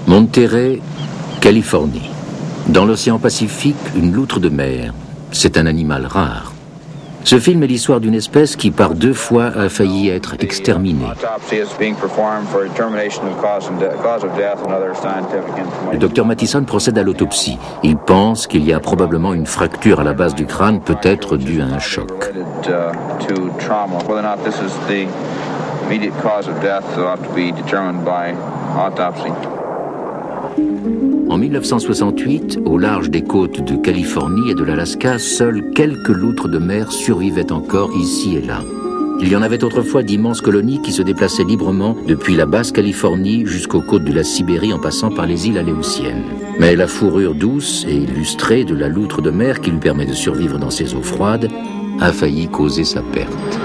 Monterey, Californie. Dans l'océan Pacifique, une loutre de mer. C'est un animal rare. Ce film est l'histoire d'une espèce qui, par 2 fois, a failli être exterminée. Le docteur Mattison procède à l'autopsie. Il pense qu'il y a probablement une fracture à la base du crâne, peut-être due à un choc. En 1968, au large des côtes de Californie et de l'Alaska, seules quelques loutres de mer survivaient encore ici et là. Il y en avait autrefois d'immenses colonies qui se déplaçaient librement depuis la Basse-Californie jusqu'aux côtes de la Sibérie en passant par les îles Aléoutiennes. Mais la fourrure douce et illustrée de la loutre de mer qui lui permet de survivre dans ces eaux froides a failli causer sa perte.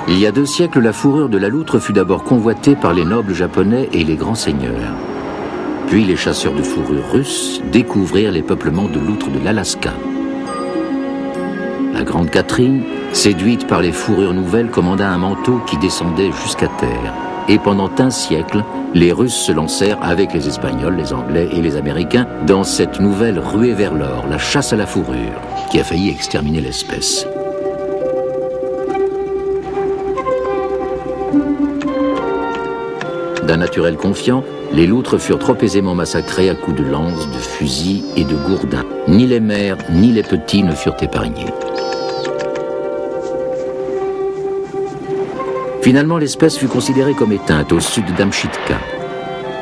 Il y a 2 siècles, la fourrure de la loutre fut d'abord convoitée par les nobles japonais et les grands seigneurs. Puis les chasseurs de fourrure russes découvrirent les peuplements de loutres de l'Alaska. La grande Catherine, séduite par les fourrures nouvelles, commanda un manteau qui descendait jusqu'à terre. Et pendant un siècle, les Russes se lancèrent avec les Espagnols, les Anglais et les Américains dans cette nouvelle ruée vers l'or, la chasse à la fourrure, qui a failli exterminer l'espèce. D'un naturel confiant, les loutres furent trop aisément massacrées à coups de lance, de fusils et de gourdins. Ni les mères ni les petits ne furent épargnés. Finalement, l'espèce fut considérée comme éteinte au sud d'Amchitka.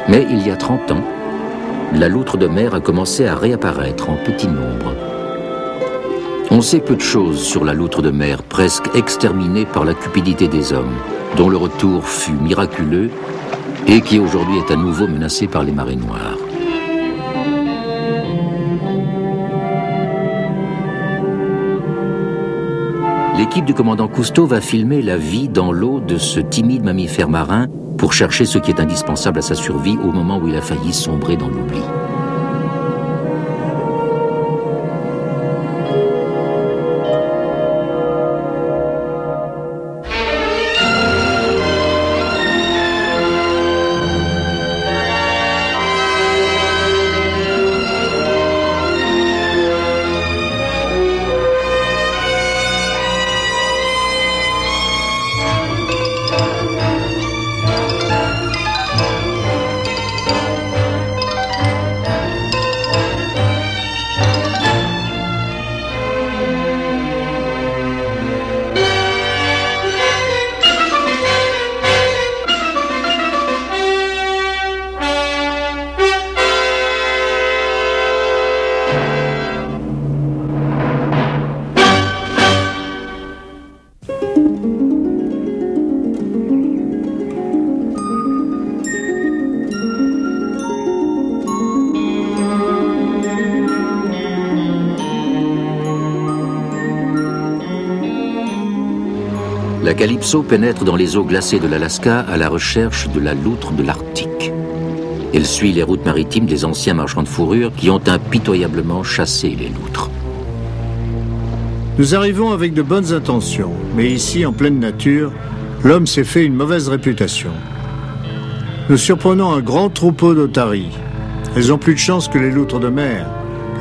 Mais il y a 30 ans, la loutre de mer a commencé à réapparaître en petit nombre. On sait peu de choses sur la loutre de mer, presque exterminée par la cupidité des hommes, dont le retour fut miraculeux et qui aujourd'hui est à nouveau menacé par les marées noires. L'équipe du commandant Cousteau va filmer la vie dans l'eau de ce timide mammifère marin pour chercher ce qui est indispensable à sa survie au moment où il a failli sombrer dans l'oubli. La Calypso pénètre dans les eaux glacées de l'Alaska à la recherche de la loutre de l'Arctique. Elle suit les routes maritimes des anciens marchands de fourrure qui ont impitoyablement chassé les loutres. Nous arrivons avec de bonnes intentions, mais ici, en pleine nature, l'homme s'est fait une mauvaise réputation. Nous surprenons un grand troupeau d'otaries. Elles ont plus de chance que les loutres de mer.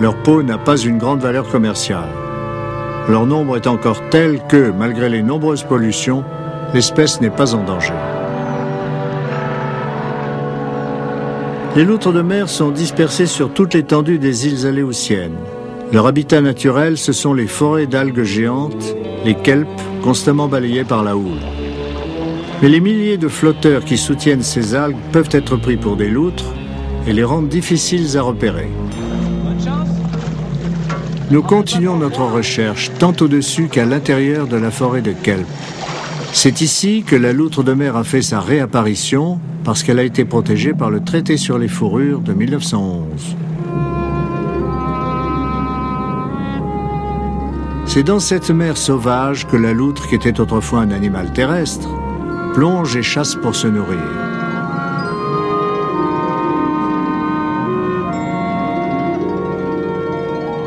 Leur peau n'a pas une grande valeur commerciale. Leur nombre est encore tel que, malgré les nombreuses pollutions, l'espèce n'est pas en danger. Les loutres de mer sont dispersées sur toute l'étendue des îles Aléoutiennes. Leur habitat naturel, ce sont les forêts d'algues géantes, les kelps, constamment balayés par la houle. Mais les milliers de flotteurs qui soutiennent ces algues peuvent être pris pour des loutres et les rendent difficiles à repérer. Nous continuons notre recherche tant au-dessus qu'à l'intérieur de la forêt de kelp. C'est ici que la loutre de mer a fait sa réapparition parce qu'elle a été protégée par le traité sur les fourrures de 1911. C'est dans cette mer sauvage que la loutre, qui était autrefois un animal terrestre, plonge et chasse pour se nourrir.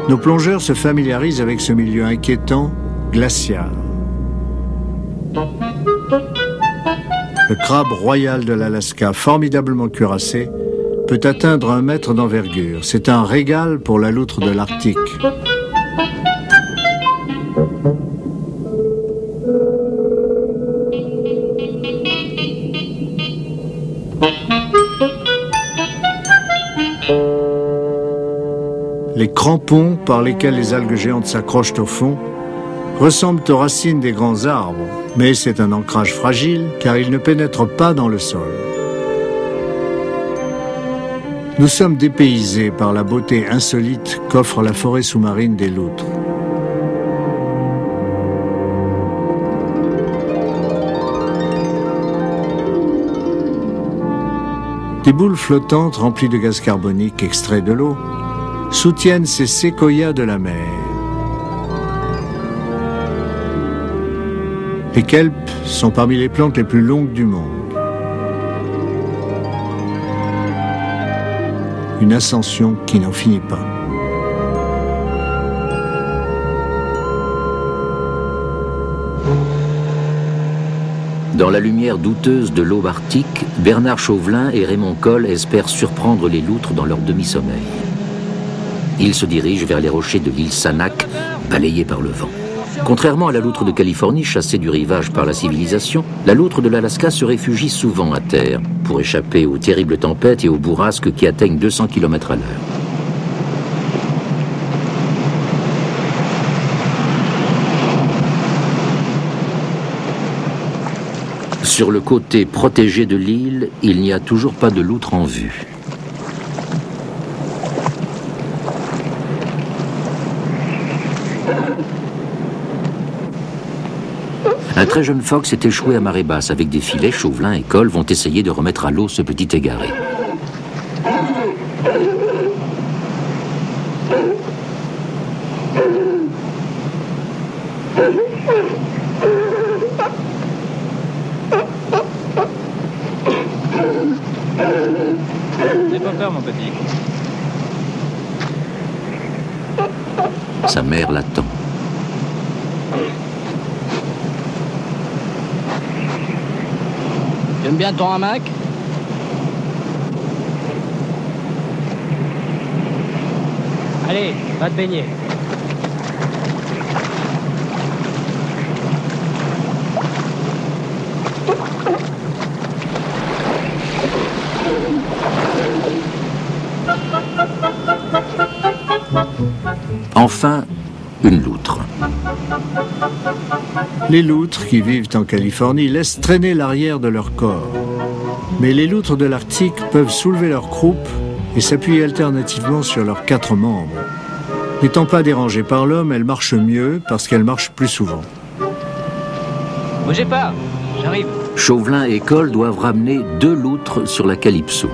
Nos plongeurs se familiarisent avec ce milieu inquiétant, glacial. Le crabe royal de l'Alaska, formidablement cuirassé, peut atteindre 1 mètre d'envergure. C'est un régal pour la loutre de l'Arctique. Les crampons par lesquels les algues géantes s'accrochent au fond ressemblent aux racines des grands arbres, mais c'est un ancrage fragile car ils ne pénètrent pas dans le sol. Nous sommes dépaysés par la beauté insolite qu'offre la forêt sous-marine des loutres. Des boules flottantes remplies de gaz carbonique extrait de l'eau soutiennent ces séquoias de la mer. Les kelps sont parmi les plantes les plus longues du monde. Une ascension qui n'en finit pas. Dans la lumière douteuse de l'aube arctique, Bernard Chauvelin et Raymond Coll espèrent surprendre les loutres dans leur demi-sommeil. Ils se dirigent vers les rochers de l'île Sanak, balayés par le vent. Contrairement à la loutre de Californie, chassée du rivage par la civilisation, la loutre de l'Alaska se réfugie souvent à terre pour échapper aux terribles tempêtes et aux bourrasques qui atteignent 200 km à l'heure. Sur le côté protégé de l'île, il n'y a toujours pas de loutre en vue. Un très jeune phoque s'est échoué à marée basse. Avec des filets, Chauvelin et Coll vont essayer de remettre à l'eau ce petit égaré. N'aie pas peur, mon petit. Sa mère l'attend. J'aime bien ton hamac. Allez, va te baigner. Enfin, une loutre. Les loutres qui vivent en Californie laissent traîner l'arrière de leur corps. Mais les loutres de l'Arctique peuvent soulever leur croupe et s'appuyer alternativement sur leurs 4 membres. N'étant pas dérangées par l'homme, elles marchent mieux parce qu'elles marchent plus souvent. Bougez pas, j'arrive. Chauvelin et Coll doivent ramener 2 loutres sur la Calypso.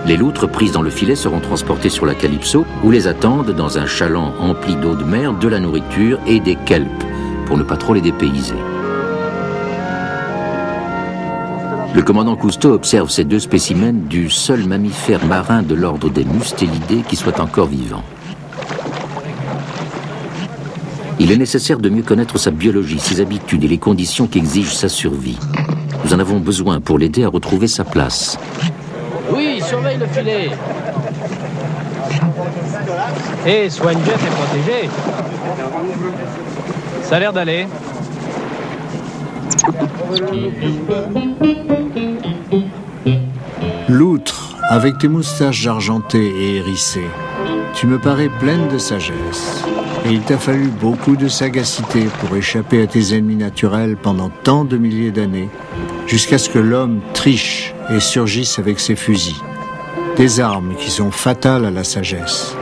Les loutres prises dans le filet seront transportées sur la Calypso, où les attendent, dans un chaland empli d'eau de mer, de la nourriture et des kelps, pour ne pas trop les dépayser. Le commandant Cousteau observe ces 2 spécimens du seul mammifère marin de l'ordre des mustélidés qui soit encore vivant. Il est nécessaire de mieux connaître sa biologie, ses habitudes et les conditions qui exigent sa survie. Nous en avons besoin pour l'aider à retrouver sa place. Oui, surveille le filet. Et soigne bien tes protégés. Ça a l'air d'aller. Loutre, avec tes moustaches argentées et hérissées, tu me parais pleine de sagesse. Et il t'a fallu beaucoup de sagacité pour échapper à tes ennemis naturels pendant tant de milliers d'années, jusqu'à ce que l'homme triche et surgisse avec ses fusils. Des armes qui sont fatales à la sagesse.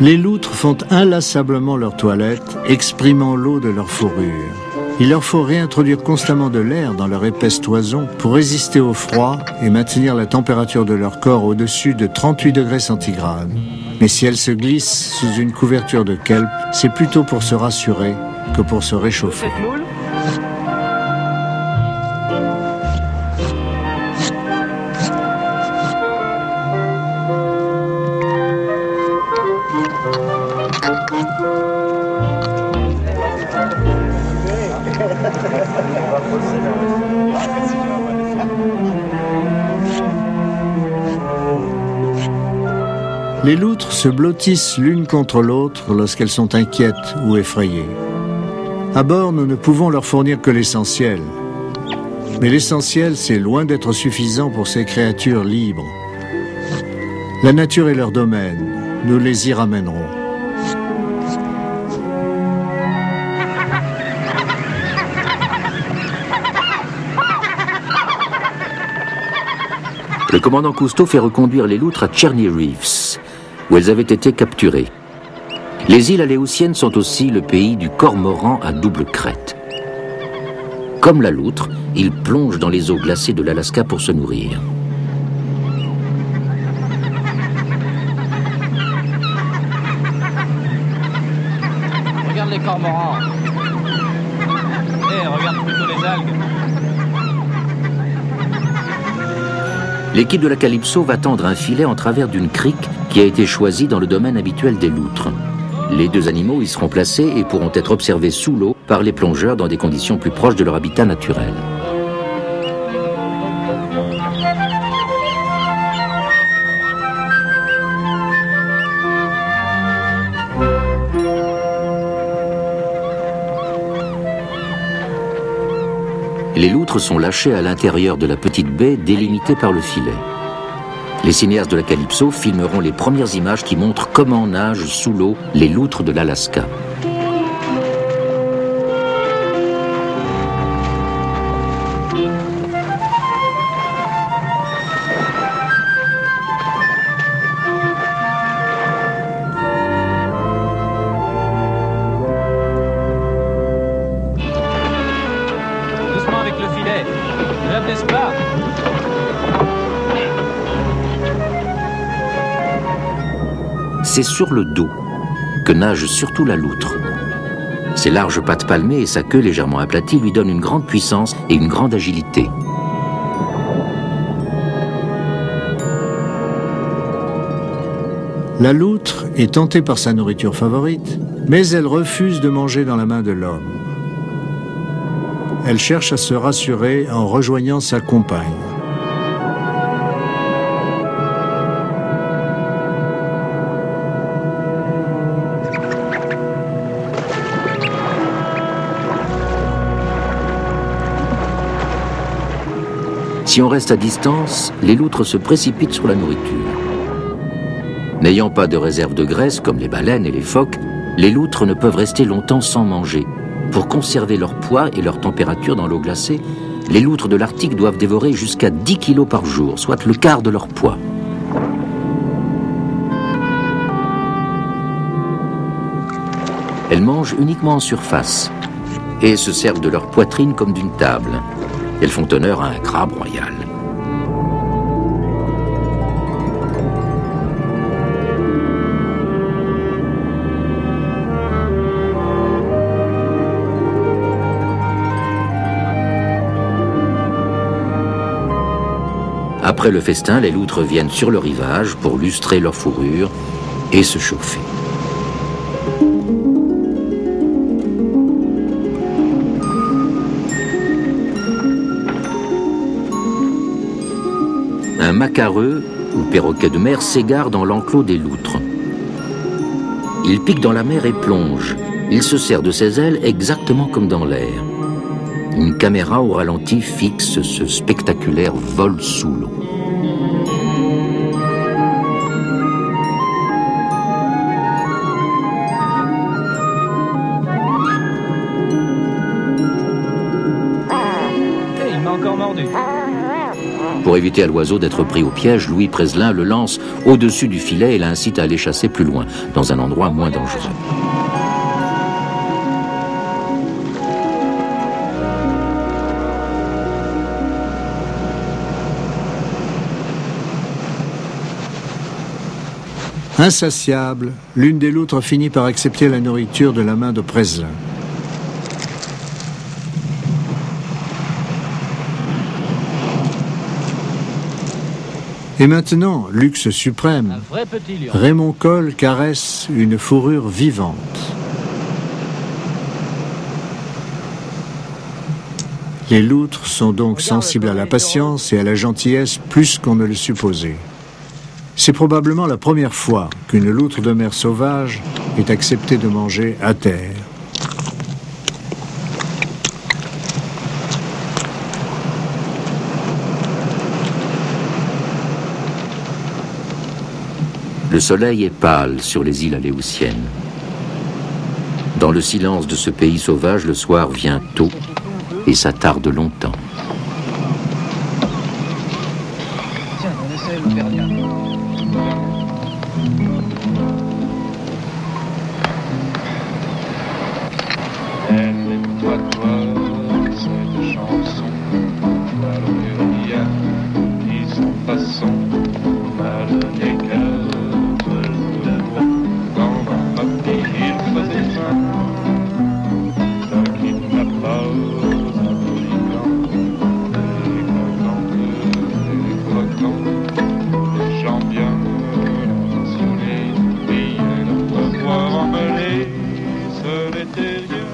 Les loutres font inlassablement leur toilette, exprimant l'eau de leur fourrure. Il leur faut réintroduire constamment de l'air dans leur épaisse toison pour résister au froid et maintenir la température de leur corps au-dessus de 38 degrés centigrades. Mais si elles se glissent sous une couverture de kelp, c'est plutôt pour se rassurer que pour se réchauffer. Les loutres se blottissent l'une contre l'autre lorsqu'elles sont inquiètes ou effrayées. À bord, nous ne pouvons leur fournir que l'essentiel. Mais l'essentiel, c'est loin d'être suffisant pour ces créatures libres. La nature est leur domaine. Nous les y ramènerons. Le commandant Cousteau fait reconduire les loutres à Cherny Reefs, où elles avaient été capturées. Les îles Aléoutiennes sont aussi le pays du cormoran à double crête. Comme la loutre, il plonge dans les eaux glacées de l'Alaska pour se nourrir. Regarde les cormorans. Regarde plutôt les algues. L'équipe de la Calypso va tendre un filet en travers d'une crique qui a été choisie dans le domaine habituel des loutres. Les deux animaux y seront placés et pourront être observés sous l'eau par les plongeurs dans des conditions plus proches de leur habitat naturel. Les loutres sont lâchées à l'intérieur de la petite baie délimitée par le filet. Les cinéastes de la Calypso filmeront les premières images qui montrent comment nagent sous l'eau les loutres de l'Alaska. C'est sur le dos que nage surtout la loutre. Ses larges pattes palmées et sa queue légèrement aplatie lui donnent une grande puissance et une grande agilité. La loutre est tentée par sa nourriture favorite, mais elle refuse de manger dans la main de l'homme. Elle cherche à se rassurer en rejoignant sa compagne. Si on reste à distance, les loutres se précipitent sur la nourriture. N'ayant pas de réserve de graisse comme les baleines et les phoques, les loutres ne peuvent rester longtemps sans manger. Pour conserver leur poids et leur température dans l'eau glacée, les loutres de l'Arctique doivent dévorer jusqu'à 10 kilos par jour, soit le quart de leur poids. Elles mangent uniquement en surface et se servent de leur poitrine comme d'une table. Elles font honneur à un crabe royal. Après le festin, les loutres viennent sur le rivage pour lustrer leur fourrure et se chauffer. Un macareux, ou perroquet de mer, s'égare dans l'enclos des loutres. Il pique dans la mer et plonge. Il se sert de ses ailes exactement comme dans l'air. Une caméra au ralenti fixe ce spectaculaire vol sous l'eau. Il m'a encore mordu. Pour éviter à l'oiseau d'être pris au piège, Louis Prezelin le lance au-dessus du filet et l'incite à aller chasser plus loin, dans un endroit moins dangereux. Insatiable, l'une des loutres finit par accepter la nourriture de la main de Preslin. Et maintenant, luxe suprême, Un vrai petit lion. Raymond Cole caresse une fourrure vivante. Les loutres sont donc sensibles à la patience et à la gentillesse plus qu'on ne le supposait. C'est probablement la première fois qu'une loutre de mer sauvage est acceptée de manger à terre. Le soleil est pâle sur les îles aléoutiennes. Dans le silence de ce pays sauvage, le soir vient tôt et s'attarde longtemps. Tiens, on essaie le gardien. Elle est toi, cette chanson, Valoria, qui sont façon, mal des cœurs, dans ma papier, il faisait faim, toi qui n'a pas un poligan, des croquants, des gens bien mentionnés, et notre voix emmêlée, ce n'était rien.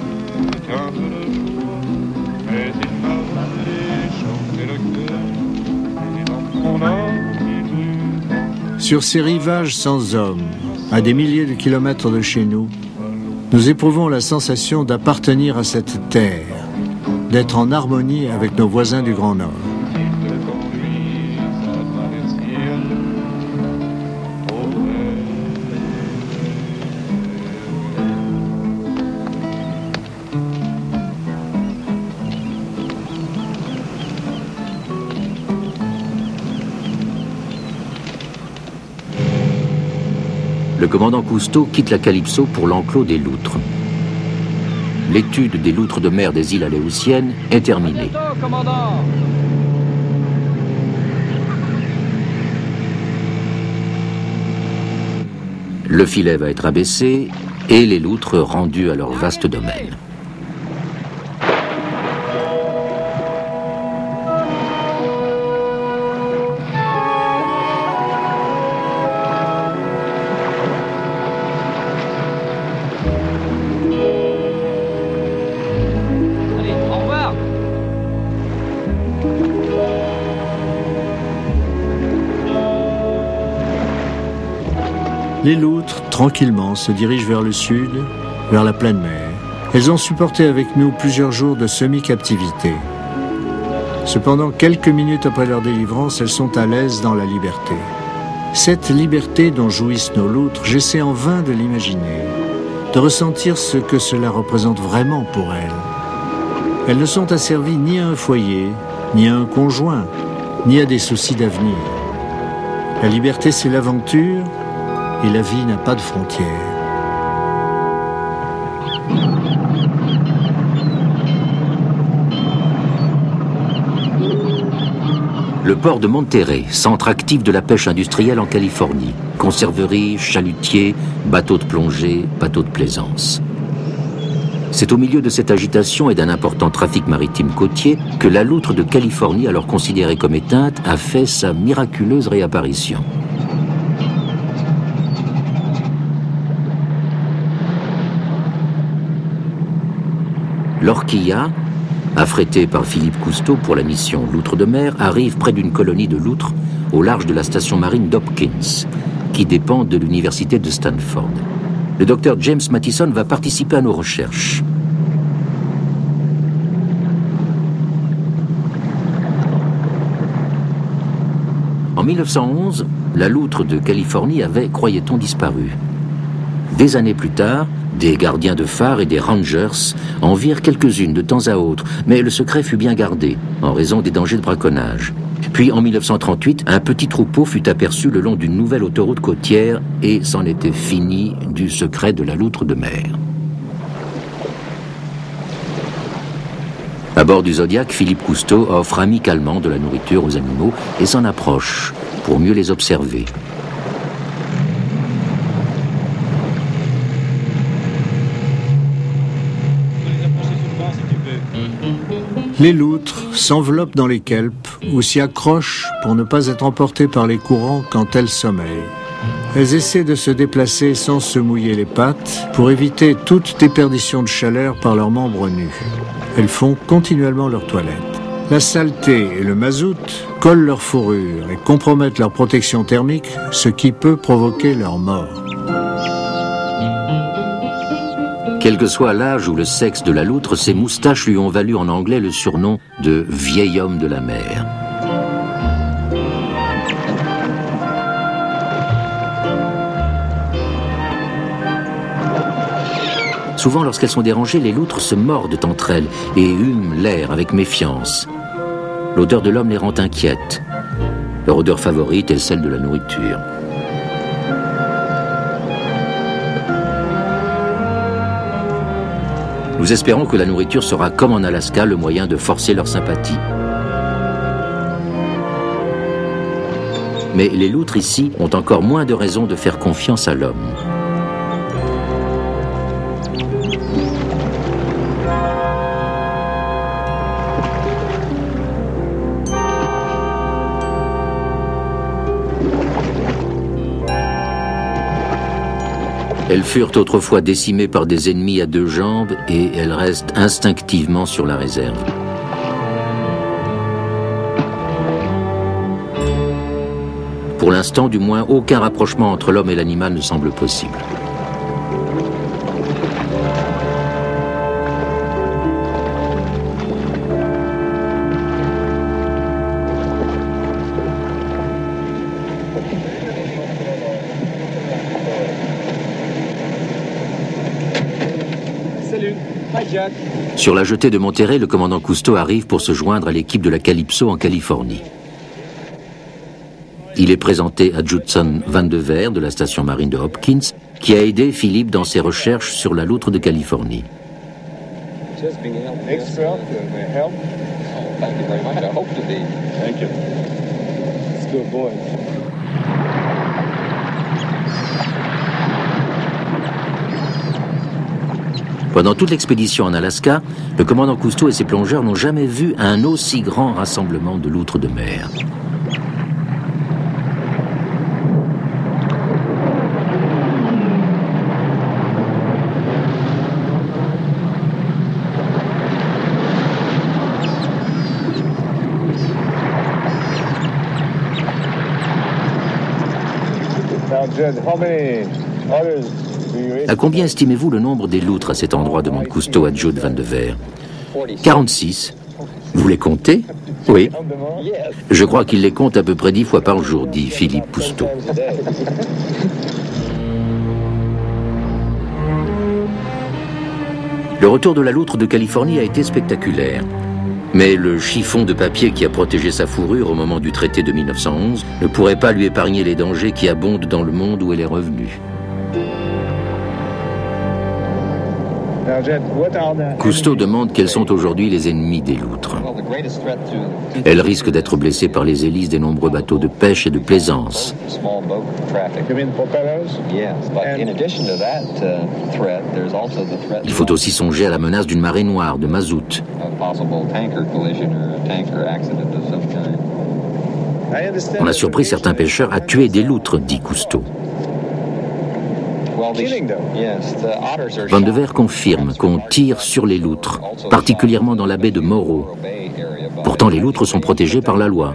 Mais il m'avait chanté le cœur et dans mon âme qui brûle. Sur ces rivages sans hommes, à des milliers de kilomètres de chez nous, nous éprouvons la sensation d'appartenir à cette terre, d'être en harmonie avec nos voisins du Grand Nord. Il te conduise à travers ciel, au vert. Le commandant Cousteau quitte la Calypso pour l'enclos des loutres. L'étude des loutres de mer des îles aléoutiennes est À terminée. bientôt, commandant. Le filet va être abaissé et les loutres rendues à leur vaste domaine. Allez, au revoir. Les loutres, tranquillement, se dirigent vers le sud, vers la pleine mer. Elles ont supporté avec nous plusieurs jours de semi-captivité. Cependant, quelques minutes après leur délivrance, elles sont à l'aise dans la liberté. Cette liberté dont jouissent nos loutres, j'essaie en vain de l'imaginer, de ressentir ce que cela représente vraiment pour elles. Elles ne sont asservies ni à un foyer, ni à un conjoint, ni à des soucis d'avenir. La liberté, c'est l'aventure, et la vie n'a pas de frontières. Le port de Monterrey, centre actif de la pêche industrielle en Californie. Conserverie, chalutiers, bateaux de plongée, bateaux de plaisance. C'est au milieu de cette agitation et d'un important trafic maritime côtier que la loutre de Californie, alors considérée comme éteinte, a fait sa miraculeuse réapparition. L'Orquilla, affrété par Philippe Cousteau pour la mission Loutre de mer, arrive près d'une colonie de loutres au large de la station marine d'Hopkins, qui dépend de l'université de Stanford. Le docteur James Mattison va participer à nos recherches. En 1911, la loutre de Californie avait, croyait-on, disparu. Des années plus tard, des gardiens de phare et des rangers en virent quelques-unes de temps à autre, mais le secret fut bien gardé, en raison des dangers de braconnage. Puis, en 1938, un petit troupeau fut aperçu le long d'une nouvelle autoroute côtière et c'en était fini du secret de la loutre de mer. À bord du Zodiac, Philippe Cousteau offre amicalement de la nourriture aux animaux et s'en approche pour mieux les observer. Les loutres s'enveloppent dans les kelps ou s'y accrochent pour ne pas être emportées par les courants quand elles sommeillent. Elles essaient de se déplacer sans se mouiller les pattes pour éviter toute déperdition de chaleur par leurs membres nus. Elles font continuellement leur toilette. La saleté et le mazout collent leur fourrure et compromettent leur protection thermique, ce qui peut provoquer leur mort. Quel que soit l'âge ou le sexe de la loutre, ses moustaches lui ont valu en anglais le surnom de « vieil homme de la mer ». Souvent, lorsqu'elles sont dérangées, les loutres se mordent entre elles et hument l'air avec méfiance. L'odeur de l'homme les rend inquiètes. Leur odeur favorite est celle de la nourriture. Nous espérons que la nourriture sera, comme en Alaska, le moyen de forcer leur sympathie. Mais les loutres ici ont encore moins de raisons de faire confiance à l'homme. Elles furent autrefois décimées par des ennemis à deux jambes et elles restent instinctivement sur la réserve. Pour l'instant, du moins, aucun rapprochement entre l'homme et l'animal ne semble possible. Sur la jetée de Monterrey, le commandant Cousteau arrive pour se joindre à l'équipe de la Calypso en Californie. Il est présenté à Judson Van de Veer de la station marine de Hopkins, qui a aidé Philippe dans ses recherches sur la loutre de Californie. Pendant toute l'expédition en Alaska, le commandant Cousteau et ses plongeurs n'ont jamais vu un aussi grand rassemblement de loutres de mer. À combien estimez-vous le nombre des loutres à cet endroit, demande Cousteau à Jude Van de Veer. 46. Vous les comptez? Oui. Je crois qu'il les compte à peu près 10 fois par jour, dit Philippe Cousteau. Le retour de la loutre de Californie a été spectaculaire. Mais le chiffon de papier qui a protégé sa fourrure au moment du traité de 1911 ne pourrait pas lui épargner les dangers qui abondent dans le monde où elle est revenue. Cousteau demande quels sont aujourd'hui les ennemis des loutres. Elles risquent d'être blessées par les hélices des nombreux bateaux de pêche et de plaisance. Il faut aussi songer à la menace d'une marée noire, de mazout. On a surpris certains pêcheurs à tuer des loutres, dit Cousteau. Van de Veer confirme qu'on tire sur les loutres, particulièrement dans la baie de Morrow. Pourtant, les loutres sont protégées par la loi.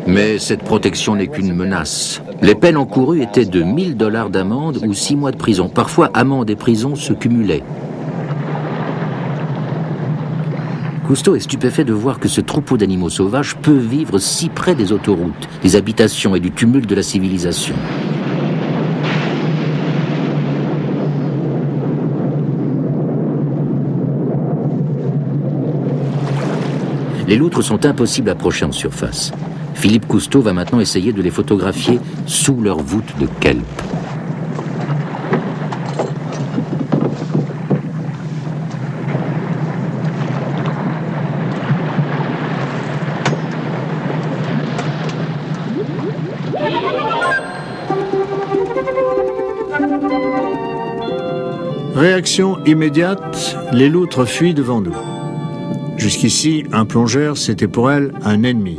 Mais cette protection n'est qu'une menace. Les peines encourues étaient de $1000 d'amende ou 6 mois de prison. Parfois, amende et prison se cumulaient. Cousteau est stupéfait de voir que ce troupeau d'animaux sauvages peut vivre si près des autoroutes, des habitations et du tumulte de la civilisation. Les loutres sont impossibles à approcher en surface. Philippe Cousteau va maintenant essayer de les photographier sous leur voûte de kelp. Réaction immédiate, les loutres fuient devant nous. Jusqu'ici, un plongeur, c'était pour elles un ennemi.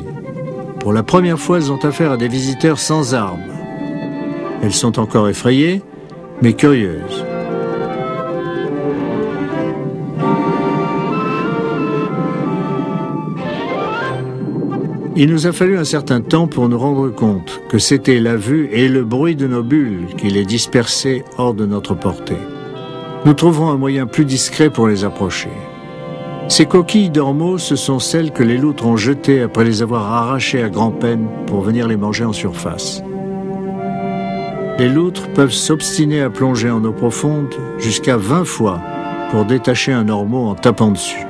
Pour la première fois, elles ont affaire à des visiteurs sans armes. Elles sont encore effrayées, mais curieuses. Il nous a fallu un certain temps pour nous rendre compte que c'était la vue et le bruit de nos bulles qui les dispersaient hors de notre portée. Nous trouverons un moyen plus discret pour les approcher. Ces coquilles d'ormeaux, ce sont celles que les loutres ont jetées après les avoir arrachées à grand-peine pour venir les manger en surface. Les loutres peuvent s'obstiner à plonger en eau profonde jusqu'à 20 fois pour détacher un ormeau en tapant dessus.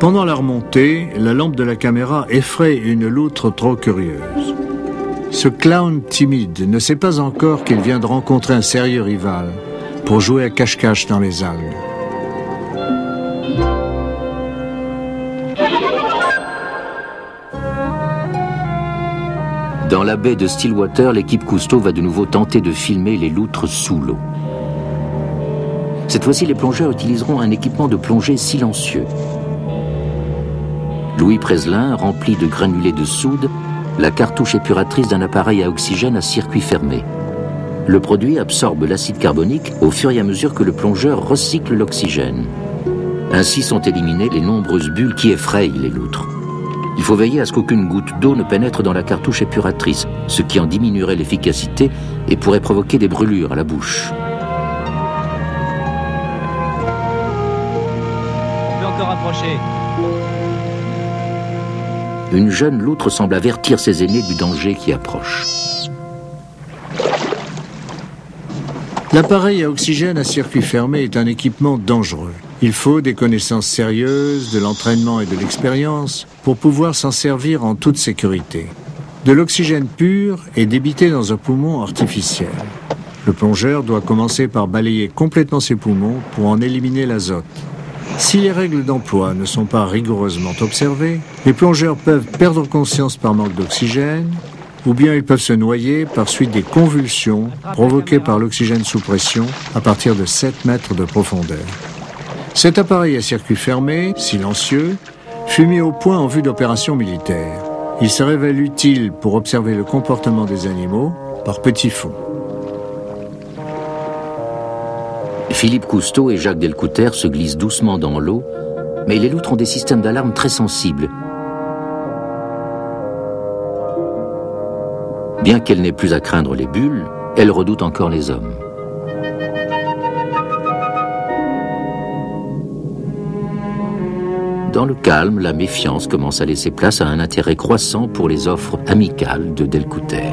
Pendant la remontée, la lampe de la caméra effraie une loutre trop curieuse. Ce clown timide ne sait pas encore qu'il vient de rencontrer un sérieux rival pour jouer à cache-cache dans les algues. Dans la baie de Stillwater, l'équipe Cousteau va de nouveau tenter de filmer les loutres sous l'eau. Cette fois-ci, les plongeurs utiliseront un équipement de plongée silencieux. Louis Preslin remplit de granulés de soude la cartouche épuratrice d'un appareil à oxygène à circuit fermé. Le produit absorbe l'acide carbonique au fur et à mesure que le plongeur recycle l'oxygène. Ainsi sont éliminées les nombreuses bulles qui effrayent les loutres. Il faut veiller à ce qu'aucune goutte d'eau ne pénètre dans la cartouche épuratrice, ce qui en diminuerait l'efficacité et pourrait provoquer des brûlures à la bouche. On peut encore approcher. Une jeune loutre semble avertir ses aînés du danger qui approche. L'appareil à oxygène à circuit fermé est un équipement dangereux. Il faut des connaissances sérieuses, de l'entraînement et de l'expérience pour pouvoir s'en servir en toute sécurité. De l'oxygène pur est débité dans un poumon artificiel. Le plongeur doit commencer par balayer complètement ses poumons pour en éliminer l'azote. Si les règles d'emploi ne sont pas rigoureusement observées, les plongeurs peuvent perdre conscience par manque d'oxygène, ou bien ils peuvent se noyer par suite des convulsions provoquées par l'oxygène sous pression à partir de 7 mètres de profondeur. Cet appareil à circuit fermé, silencieux, fut mis au point en vue d'opérations militaires. Il se révèle utile pour observer le comportement des animaux par petits fonds. Philippe Cousteau et Jacques Delcouter se glissent doucement dans l'eau, mais les loutres ont des systèmes d'alarme très sensibles. Bien qu'elles n'aient plus à craindre les bulles, elles redoutent encore les hommes. Dans le calme, la méfiance commence à laisser place à un intérêt croissant pour les offres amicales de Delcouter.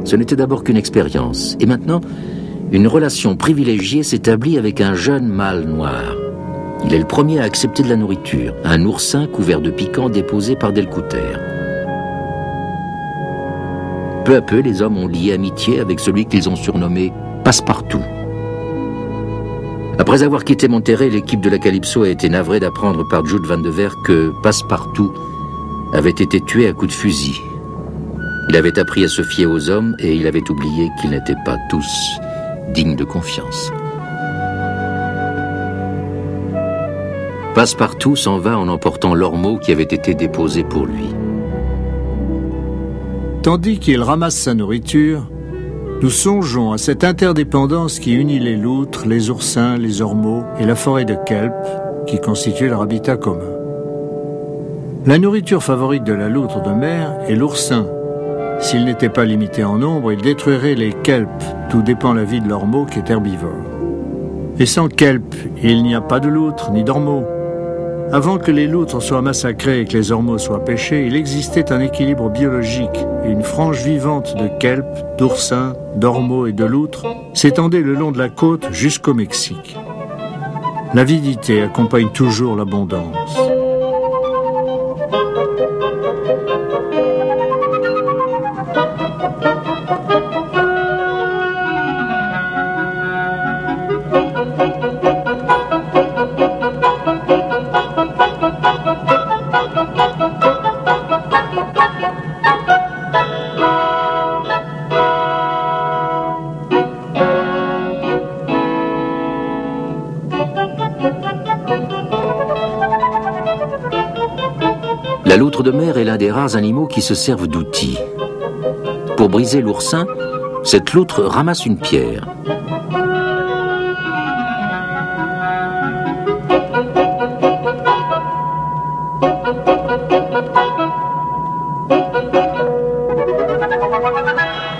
Ce n'était d'abord qu'une expérience, et maintenant, une relation privilégiée s'établit avec un jeune mâle noir. Il est le premier à accepter de la nourriture, un oursin couvert de piquants déposé par Delcouter. Peu à peu, les hommes ont lié amitié avec celui qu'ils ont surnommé Passepartout. Après avoir quitté Monterrey, l'équipe de la Calypso a été navrée d'apprendre par Jude Van de Ver que Passepartout avait été tué à coups de fusil. Il avait appris à se fier aux hommes et il avait oublié qu'ils n'étaient pas tous dignes de confiance. Passepartout s'en va en emportant l'ormeau qui avait été déposé pour lui. Tandis qu'il ramasse sa nourriture, nous songeons à cette interdépendance qui unit les loutres, les oursins, les ormeaux et la forêt de kelp qui constitue leur habitat commun. La nourriture favorite de la loutre de mer est l'oursin. S'il n'était pas limité en nombre, il détruirait les kelps, tout dépend la vie de l'ormeau qui est herbivore. Et sans kelp, il n'y a pas de loutre ni d'ormeau. Avant que les loutres soient massacrées et que les ormeaux soient pêchés, il existait un équilibre biologique et une frange vivante de kelp, d'oursins, d'ormeaux et de loutres s'étendait le long de la côte jusqu'au Mexique. L'avidité accompagne toujours l'abondance. loutre de mer est l'un des rares animaux qui se servent d'outils. Pour briser l'oursin, cette loutre ramasse une pierre.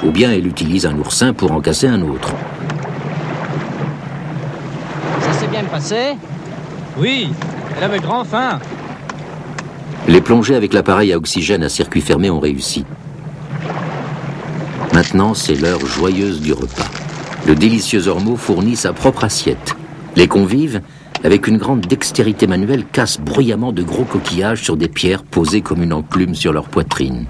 Ou bien elle utilise un oursin pour en casser un autre. Ça s'est bien passé? Oui, elle avait grand faim. Les plongées avec l'appareil à oxygène à circuit fermé ont réussi. Maintenant, c'est l'heure joyeuse du repas. Le délicieux ormeau fournit sa propre assiette. Les convives, avec une grande dextérité manuelle, cassent bruyamment de gros coquillages sur des pierres posées comme une enclume sur leur poitrine.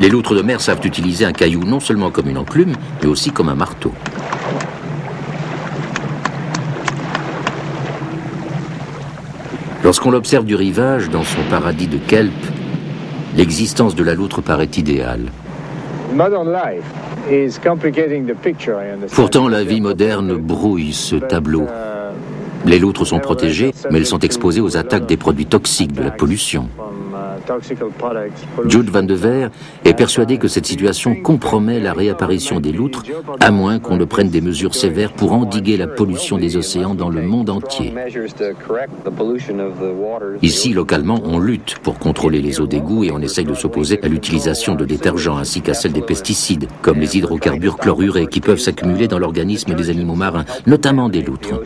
Les loutres de mer savent utiliser un caillou non seulement comme une enclume, mais aussi comme un marteau. Lorsqu'on l'observe du rivage, dans son paradis de kelp, l'existence de la loutre paraît idéale. Pourtant, la vie moderne brouille ce tableau. Les loutres sont protégées, mais elles sont exposées aux attaques des produits toxiques de la pollution. Jude Van de Veer est persuadé que cette situation compromet la réapparition des loutres, à moins qu'on ne prenne des mesures sévères pour endiguer la pollution des océans dans le monde entier. Ici, localement, on lutte pour contrôler les eaux d'égout et on essaye de s'opposer à l'utilisation de détergents ainsi qu'à celle des pesticides, comme les hydrocarbures chlorurés qui peuvent s'accumuler dans l'organisme des animaux marins, notamment des loutres.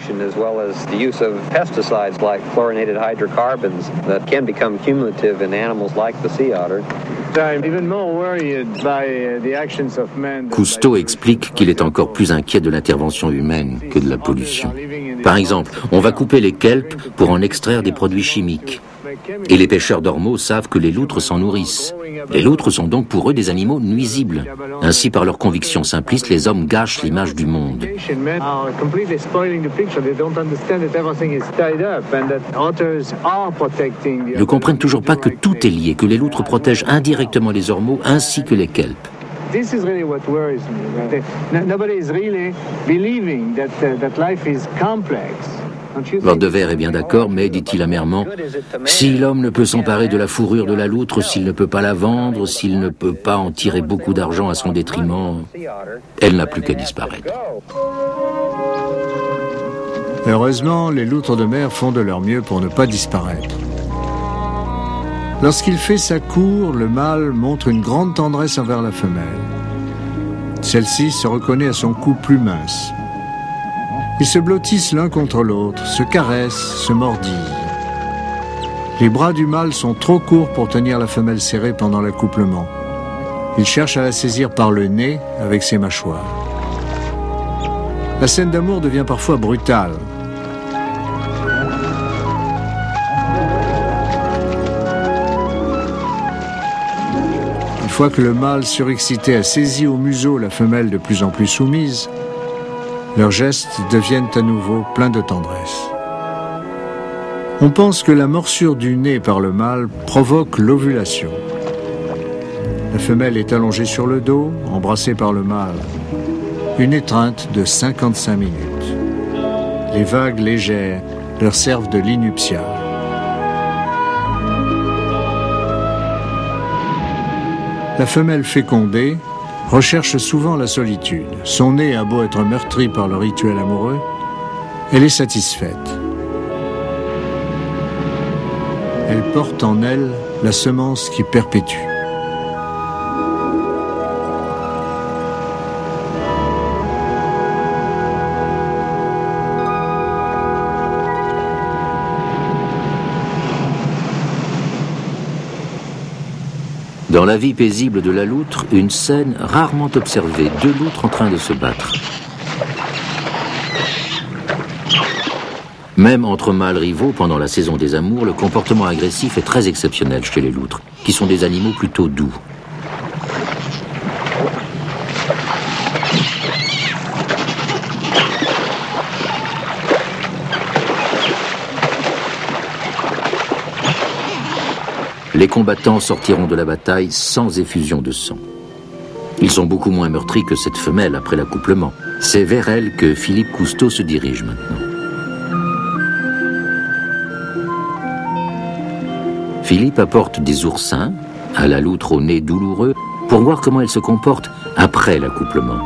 Cousteau explique qu'il est encore plus inquiet de l'intervention humaine que de la pollution. Par exemple, on va couper les kelps pour en extraire des produits chimiques. Et les pêcheurs d'ormeaux savent que les loutres s'en nourrissent. Les loutres sont donc pour eux des animaux nuisibles. Ainsi, par leur conviction simpliste, les hommes gâchent l'image du monde. Ils ne comprennent toujours pas que tout est lié, que les loutres protègent indirectement les ormeaux ainsi que les kelps. This is really what worries me. Nobody is really believing that life is complex. Van de Veer est bien d'accord, mais, dit-il amèrement, si l'homme ne peut s'emparer de la fourrure de la loutre, s'il ne peut pas la vendre, s'il ne peut pas en tirer beaucoup d'argent à son détriment, elle n'a plus qu'à disparaître. Heureusement, les loutres de mer font de leur mieux pour ne pas disparaître. Lorsqu'il fait sa cour, le mâle montre une grande tendresse envers la femelle. Celle-ci se reconnaît à son cou plus mince. Ils se blottissent l'un contre l'autre, se caressent, se mordillent. Les bras du mâle sont trop courts pour tenir la femelle serrée pendant l'accouplement. Il cherche à la saisir par le nez avec ses mâchoires. La scène d'amour devient parfois brutale. Une fois que le mâle surexcité a saisi au museau la femelle de plus en plus soumise, leurs gestes deviennent à nouveau pleins de tendresse. On pense que la morsure du nez par le mâle provoque l'ovulation. La femelle est allongée sur le dos, embrassée par le mâle. Une étreinte de 55 minutes. Les vagues légères leur servent de lit nuptial. La femelle fécondée recherche souvent la solitude. Son nez a beau être meurtri par le rituel amoureux, elle est satisfaite. Elle porte en elle la semence qui perpétue. Dans la vie paisible de la loutre, une scène rarement observée, deux loutres en train de se battre. Même entre mâles rivaux, pendant la saison des amours, le comportement agressif est très exceptionnel chez les loutres, qui sont des animaux plutôt doux. Les combattants sortiront de la bataille sans effusion de sang. Ils sont beaucoup moins meurtris que cette femelle après l'accouplement. C'est vers elle que Philippe Cousteau se dirige maintenant. Philippe apporte des oursins à la loutre au nez douloureux pour voir comment elle se comporte après l'accouplement.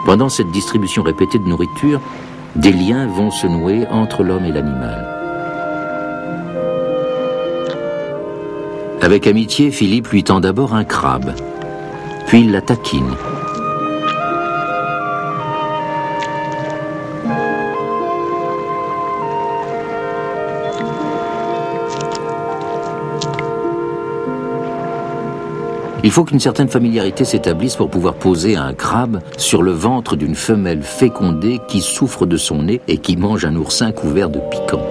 Pendant cette distribution répétée de nourriture, des liens vont se nouer entre l'homme et l'animal. Avec amitié, Philippe lui tend d'abord un crabe, puis il la taquine. Il faut qu'une certaine familiarité s'établisse pour pouvoir poser un crabe sur le ventre d'une femelle fécondée qui souffre de son nez et qui mange un oursin couvert de piquants.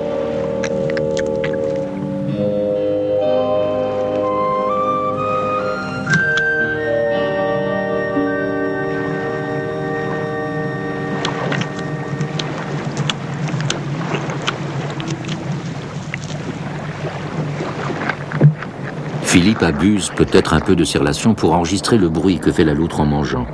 Philippe abuse peut-être un peu de ses relations pour enregistrer le bruit que fait la loutre en mangeant.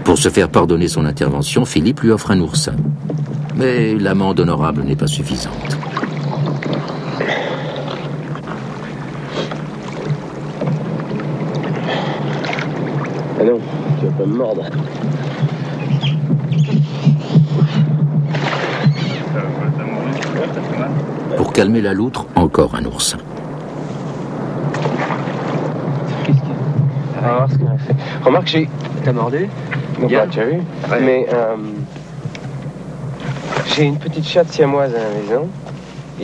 Pour se faire pardonner son intervention, Philippe lui offre un oursin. Mais l'amende honorable n'est pas suffisante. Ah non, tu vas pas me mordre. Pour calmer la loutre, encore un oursin. On va voir ce qu'on a fait. Remarque, j'ai... T'as mordu? Non, pas, tu as vu? Ouais. Mais j'ai une petite chatte siamoise à la maison.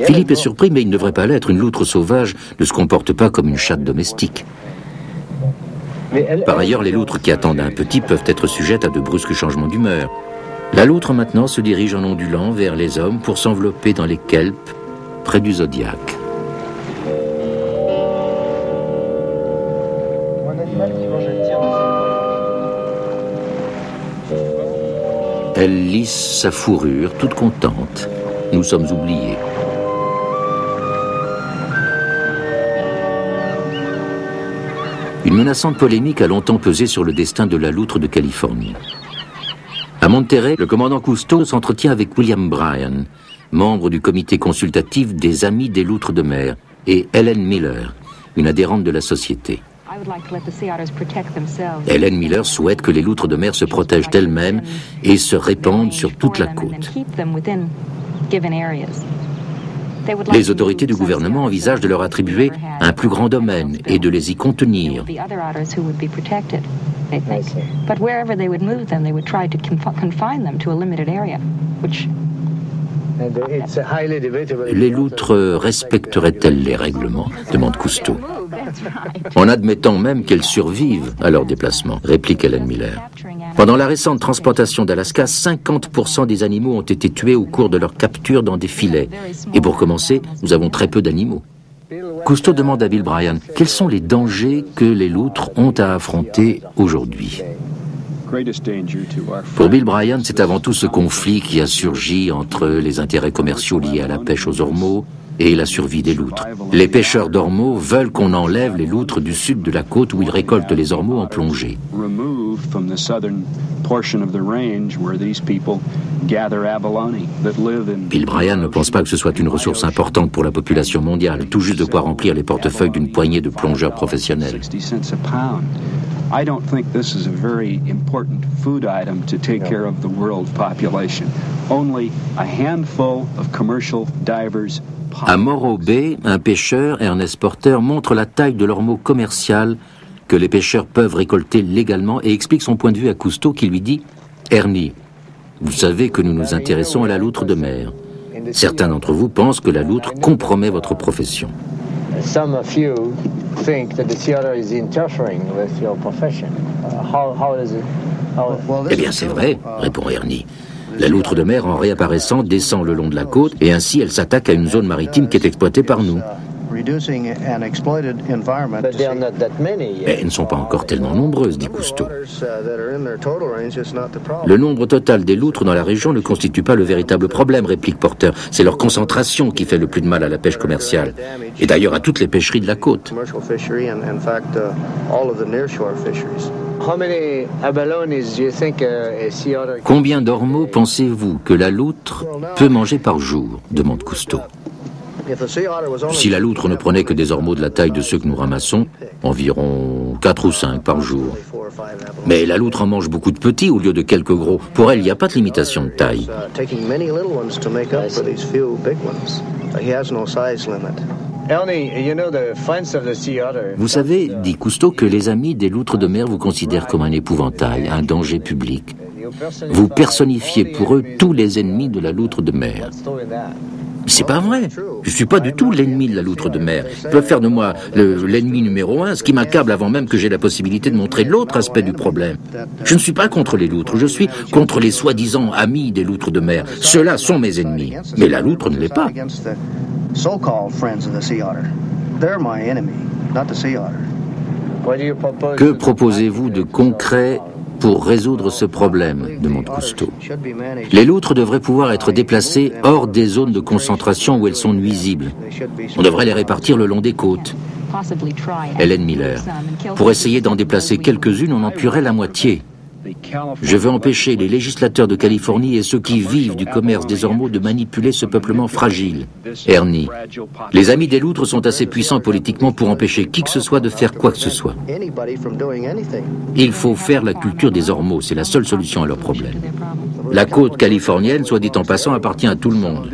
Philippe est surpris, mais il ne devrait pas l'être. Une loutre sauvage ne se comporte pas comme une chatte domestique. Par ailleurs, les loutres qui attendent un petit peuvent être sujettes à de brusques changements d'humeur. La loutre maintenant se dirige en ondulant vers les hommes pour s'envelopper dans les kelps près du zodiaque. Elle lisse sa fourrure, toute contente. Nous sommes oubliés. Une menaçante polémique a longtemps pesé sur le destin de la loutre de Californie. À Monterrey, le commandant Cousteau s'entretient avec William Bryan, membre du comité consultatif des Amis des loutres de mer, et Helen Miller, une adhérente de la société. Helen Miller souhaite que les loutres de mer se protègent elles-mêmes et se répandent sur toute la côte. Les autorités du gouvernement envisagent de leur attribuer un plus grand domaine et de les y contenir. Les loutres respecteraient-elles les règlements ? Demande Cousteau. En admettant même qu'elles survivent à leur déplacement, réplique Helen Miller. Pendant la récente transplantation d'Alaska, 50% des animaux ont été tués au cours de leur capture dans des filets. Et pour commencer, nous avons très peu d'animaux. Cousteau demande à Bill Bryan quels sont les dangers que les loutres ont à affronter aujourd'hui. Pour Bill Bryan, c'est avant tout ce conflit qui a surgi entre les intérêts commerciaux liés à la pêche aux ormeaux et la survie des loutres. Les pêcheurs d'ormeaux veulent qu'on enlève les loutres du sud de la côte où ils récoltent les ormeaux en plongée. Bill Bryan ne pense pas que ce soit une ressource importante pour la population mondiale, tout juste de quoi remplir les portefeuilles d'une poignée de plongeurs professionnels. I don't think this is a very important food item to take care of the world population. Only a handful of commercial divers. À Morro Bay, un pêcheur, Ernest Porter, montre la taille de l'ormeau commercial que les pêcheurs peuvent récolter légalement et explique son point de vue à Cousteau qui lui dit « Ernie, vous savez que nous nous intéressons à la loutre de mer. Certains d'entre vous pensent que la loutre compromet votre profession. some of you think that the sea otter is interfering with your profession. How does it? Eh bien, c'est vrai, répond Ernie. La loutre de mer, en réapparaissant, descend le long de la côte et ainsi elle s'attaque à une zone maritime qui est exploitée par nous. But there are not that many. Mais elles ne sont pas encore tellement nombreuses, dit Cousteau. Le nombre total des loutres dans la région ne constitue pas le véritable problème, réplique Porter. C'est leur concentration qui fait le plus de mal à la pêche commerciale. Et d'ailleurs à toutes les pêcheries de la côte. Combien d'ormeaux pensez-vous que la loutre peut manger par jour, demande Cousteau. Si la loutre ne prenait que des ormeaux de la taille de ceux que nous ramassons, environ 4 ou 5 par jour. Mais la loutre en mange beaucoup de petits au lieu de quelques gros. Pour elle, il n'y a pas de limitation de taille. Vous savez, dit Cousteau, que les amis des loutres de mer vous considèrent comme un épouvantail, un danger public. Vous personnifiez pour eux tous les ennemis de la loutre de mer. C'est pas vrai. Je suis pas du tout l'ennemi de la loutre de mer. Ils peuvent faire de moi l'ennemi numéro 1, ce qui m'accable avant même que j'ai la possibilité de montrer l'autre aspect du problème. Je ne suis pas contre les loutres, je suis contre les soi-disant amis des loutres de mer. Ceux-là sont mes ennemis, mais la loutre ne l'est pas. Que proposez-vous de concret pour résoudre ce problème, demande Cousteau. Les loutres devraient pouvoir être déplacées hors des zones de concentration où elles sont nuisibles. On devrait les répartir le long des côtes. Helen Miller. Pour essayer d'en déplacer quelques-unes, on en tuerait la moitié. Je veux empêcher les législateurs de Californie et ceux qui vivent du commerce des ormeaux de manipuler ce peuplement fragile. Ernie. Les amis des loutres sont assez puissants politiquement pour empêcher qui que ce soit de faire quoi que ce soit. Il faut faire la culture des ormeaux, c'est la seule solution à leur problème. La côte californienne, soit dit en passant, appartient à tout le monde.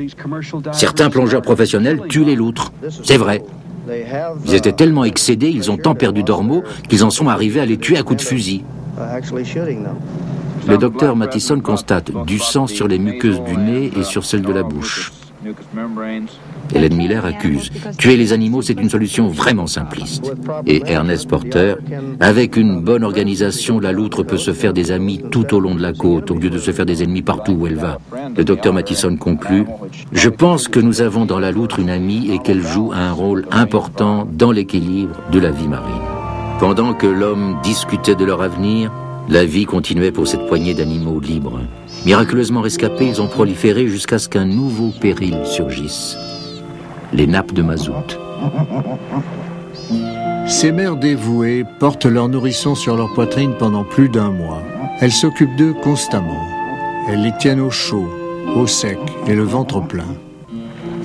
Certains plongeurs professionnels tuent les loutres. C'est vrai. Ils étaient tellement excédés, ils ont tant perdu d'ormeaux qu'ils en sont arrivés à les tuer à coups de fusil. Le docteur Mattison constate du sang sur les muqueuses du nez et sur celles de la bouche. Helen Miller accuse. Tuer les animaux, c'est une solution vraiment simpliste. Et Ernest Porter, avec une bonne organisation, la loutre peut se faire des amis tout au long de la côte, au lieu de se faire des ennemis partout où elle va. Le docteur Mattison conclut. Je pense que nous avons dans la loutre une amie et qu'elle joue un rôle important dans l'équilibre de la vie marine. Pendant que l'homme discutait de leur avenir, la vie continuait pour cette poignée d'animaux libres. Miraculeusement rescapés, ils ont proliféré jusqu'à ce qu'un nouveau péril surgisse. Les nappes de mazout. Ces mères dévouées portent leurs nourrissons sur leur poitrine pendant plus d'un mois. Elles s'occupent d'eux constamment. Elles les tiennent au chaud, au sec et le ventre plein.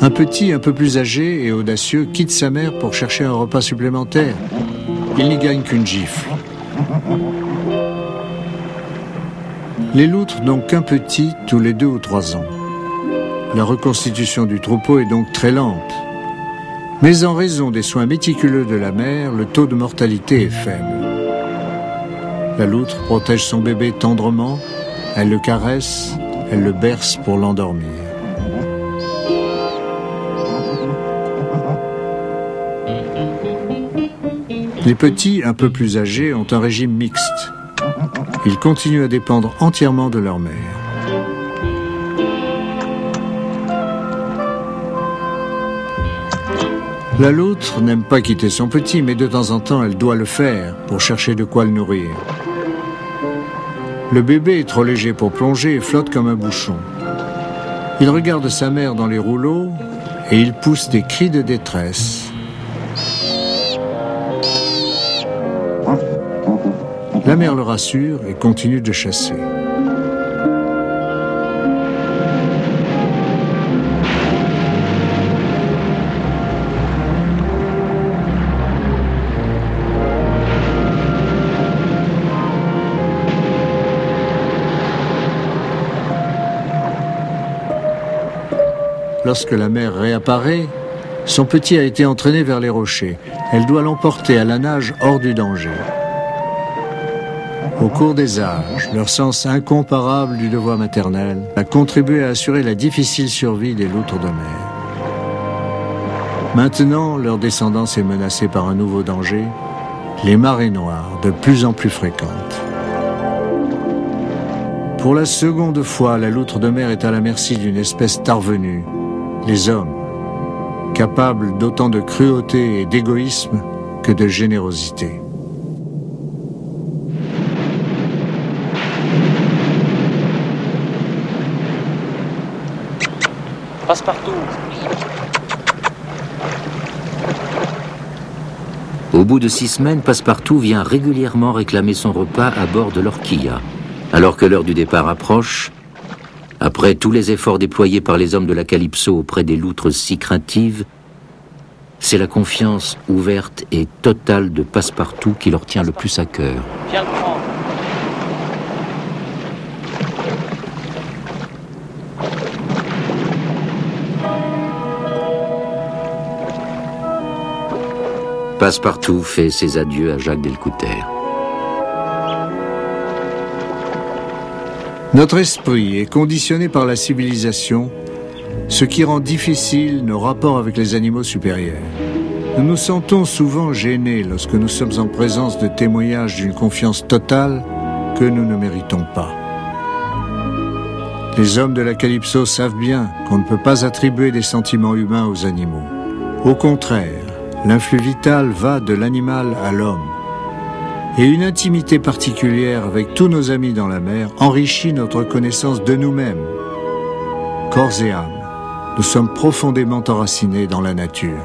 Un petit, un peu plus âgé et audacieux quitte sa mère pour chercher un repas supplémentaire. Il n'y gagne qu'une gifle. Les loutres n'ont qu'un petit tous les 2 ou 3 ans. La reconstitution du troupeau est donc très lente. Mais en raison des soins méticuleux de la mère, le taux de mortalité est faible. La loutre protège son bébé tendrement, elle le caresse, elle le berce pour l'endormir. Les petits, un peu plus âgés, ont un régime mixte. Ils continuent à dépendre entièrement de leur mère. La loutre n'aime pas quitter son petit, mais de temps en temps, elle doit le faire pour chercher de quoi le nourrir. Le bébé est trop léger pour plonger et flotte comme un bouchon. Il regarde sa mère dans les rouleaux et il pousse des cris de détresse. La mère le rassure et continue de chasser. Lorsque la mère réapparaît, son petit a été entraîné vers les rochers. Elle doit l'emporter à la nage hors du danger. Au cours des âges, leur sens incomparable du devoir maternel a contribué à assurer la difficile survie des loutres de mer. Maintenant, leur descendance est menacée par un nouveau danger, les marées noires, de plus en plus fréquentes. Pour la seconde fois, la loutre de mer est à la merci d'une espèce tarvenue, les hommes, capables d'autant de cruauté et d'égoïsme que de générosité. Passe-partout. Au bout de 6 semaines, Passepartout vient régulièrement réclamer son repas à bord de l'Orquilla. Alors que l'heure du départ approche, après tous les efforts déployés par les hommes de la Calypso auprès des loutres si craintives, c'est la confiance ouverte et totale de Passepartout qui leur tient le plus à cœur. Viens le prendre. Passepartout fait ses adieux à Jacques Delcouter. Notre esprit est conditionné par la civilisation, ce qui rend difficile nos rapports avec les animaux supérieurs. Nous nous sentons souvent gênés lorsque nous sommes en présence de témoignages d'une confiance totale que nous ne méritons pas. Les hommes de la Calypso savent bien qu'on ne peut pas attribuer des sentiments humains aux animaux. Au contraire, l'influx vital va de l'animal à l'homme. Et une intimité particulière avec tous nos amis dans la mer enrichit notre connaissance de nous-mêmes. Corps et âme, nous sommes profondément enracinés dans la nature.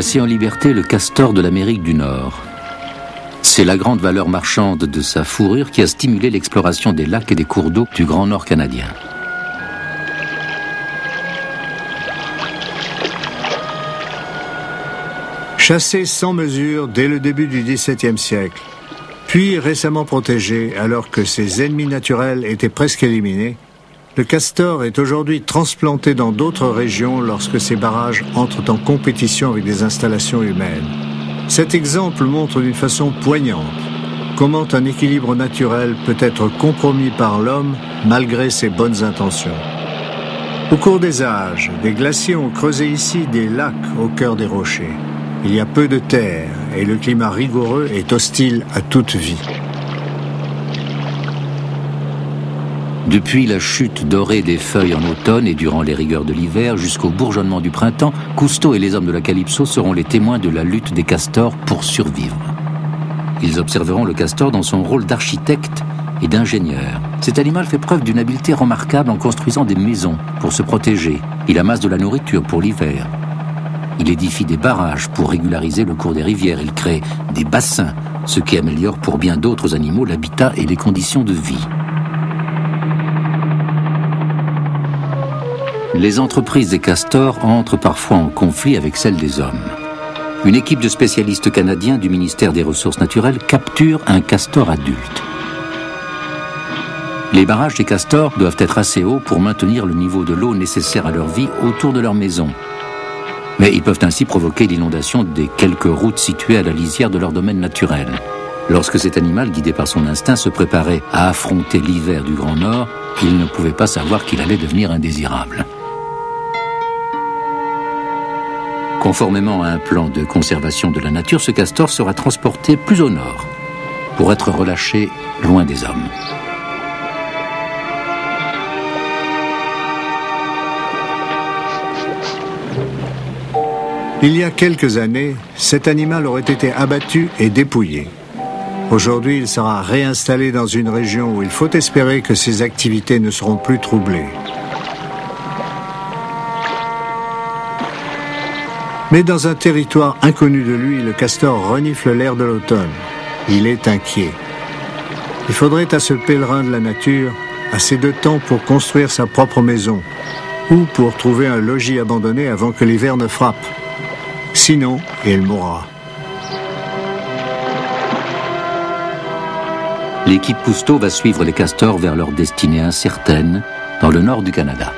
Voici en liberté le castor de l'Amérique du Nord. C'est la grande valeur marchande de sa fourrure qui a stimulé l'exploration des lacs et des cours d'eau du Grand Nord canadien. Chassé sans mesure dès le début du XVIIe siècle, puis récemment protégé alors que ses ennemis naturels étaient presque éliminés, le castor est aujourd'hui transplanté dans d'autres régions lorsque ces barrages entrent en compétition avec des installations humaines. Cet exemple montre d'une façon poignante comment un équilibre naturel peut être compromis par l'homme malgré ses bonnes intentions. Au cours des âges, des glaciers ont creusé ici des lacs au cœur des rochers. Il y a peu de terre et le climat rigoureux est hostile à toute vie. Depuis la chute dorée des feuilles en automne et durant les rigueurs de l'hiver jusqu'au bourgeonnement du printemps, Cousteau et les hommes de la Calypso seront les témoins de la lutte des castors pour survivre. Ils observeront le castor dans son rôle d'architecte et d'ingénieur. Cet animal fait preuve d'une habileté remarquable en construisant des maisons pour se protéger. Il amasse de la nourriture pour l'hiver. Il édifie des barrages pour régulariser le cours des rivières. Il crée des bassins, ce qui améliore pour bien d'autres animaux l'habitat et les conditions de vie. Les entreprises des castors entrent parfois en conflit avec celles des hommes. Une équipe de spécialistes canadiens du ministère des Ressources naturelles capture un castor adulte. Les barrages des castors doivent être assez hauts pour maintenir le niveau de l'eau nécessaire à leur vie autour de leur maison. Mais ils peuvent ainsi provoquer l'inondation des quelques routes situées à la lisière de leur domaine naturel. Lorsque cet animal, guidé par son instinct, se préparait à affronter l'hiver du Grand Nord, il ne pouvait pas savoir qu'il allait devenir indésirable. Conformément à un plan de conservation de la nature, ce castor sera transporté plus au nord pour être relâché loin des hommes. Il y a quelques années, cet animal aurait été abattu et dépouillé. Aujourd'hui, il sera réinstallé dans une région où il faut espérer que ses activités ne seront plus troublées. Mais dans un territoire inconnu de lui, le castor renifle l'air de l'automne. Il est inquiet. Il faudrait à ce pèlerin de la nature assez de temps pour construire sa propre maison ou pour trouver un logis abandonné avant que l'hiver ne frappe. Sinon, il mourra. L'équipe Cousteau va suivre les castors vers leur destinée incertaine dans le nord du Canada.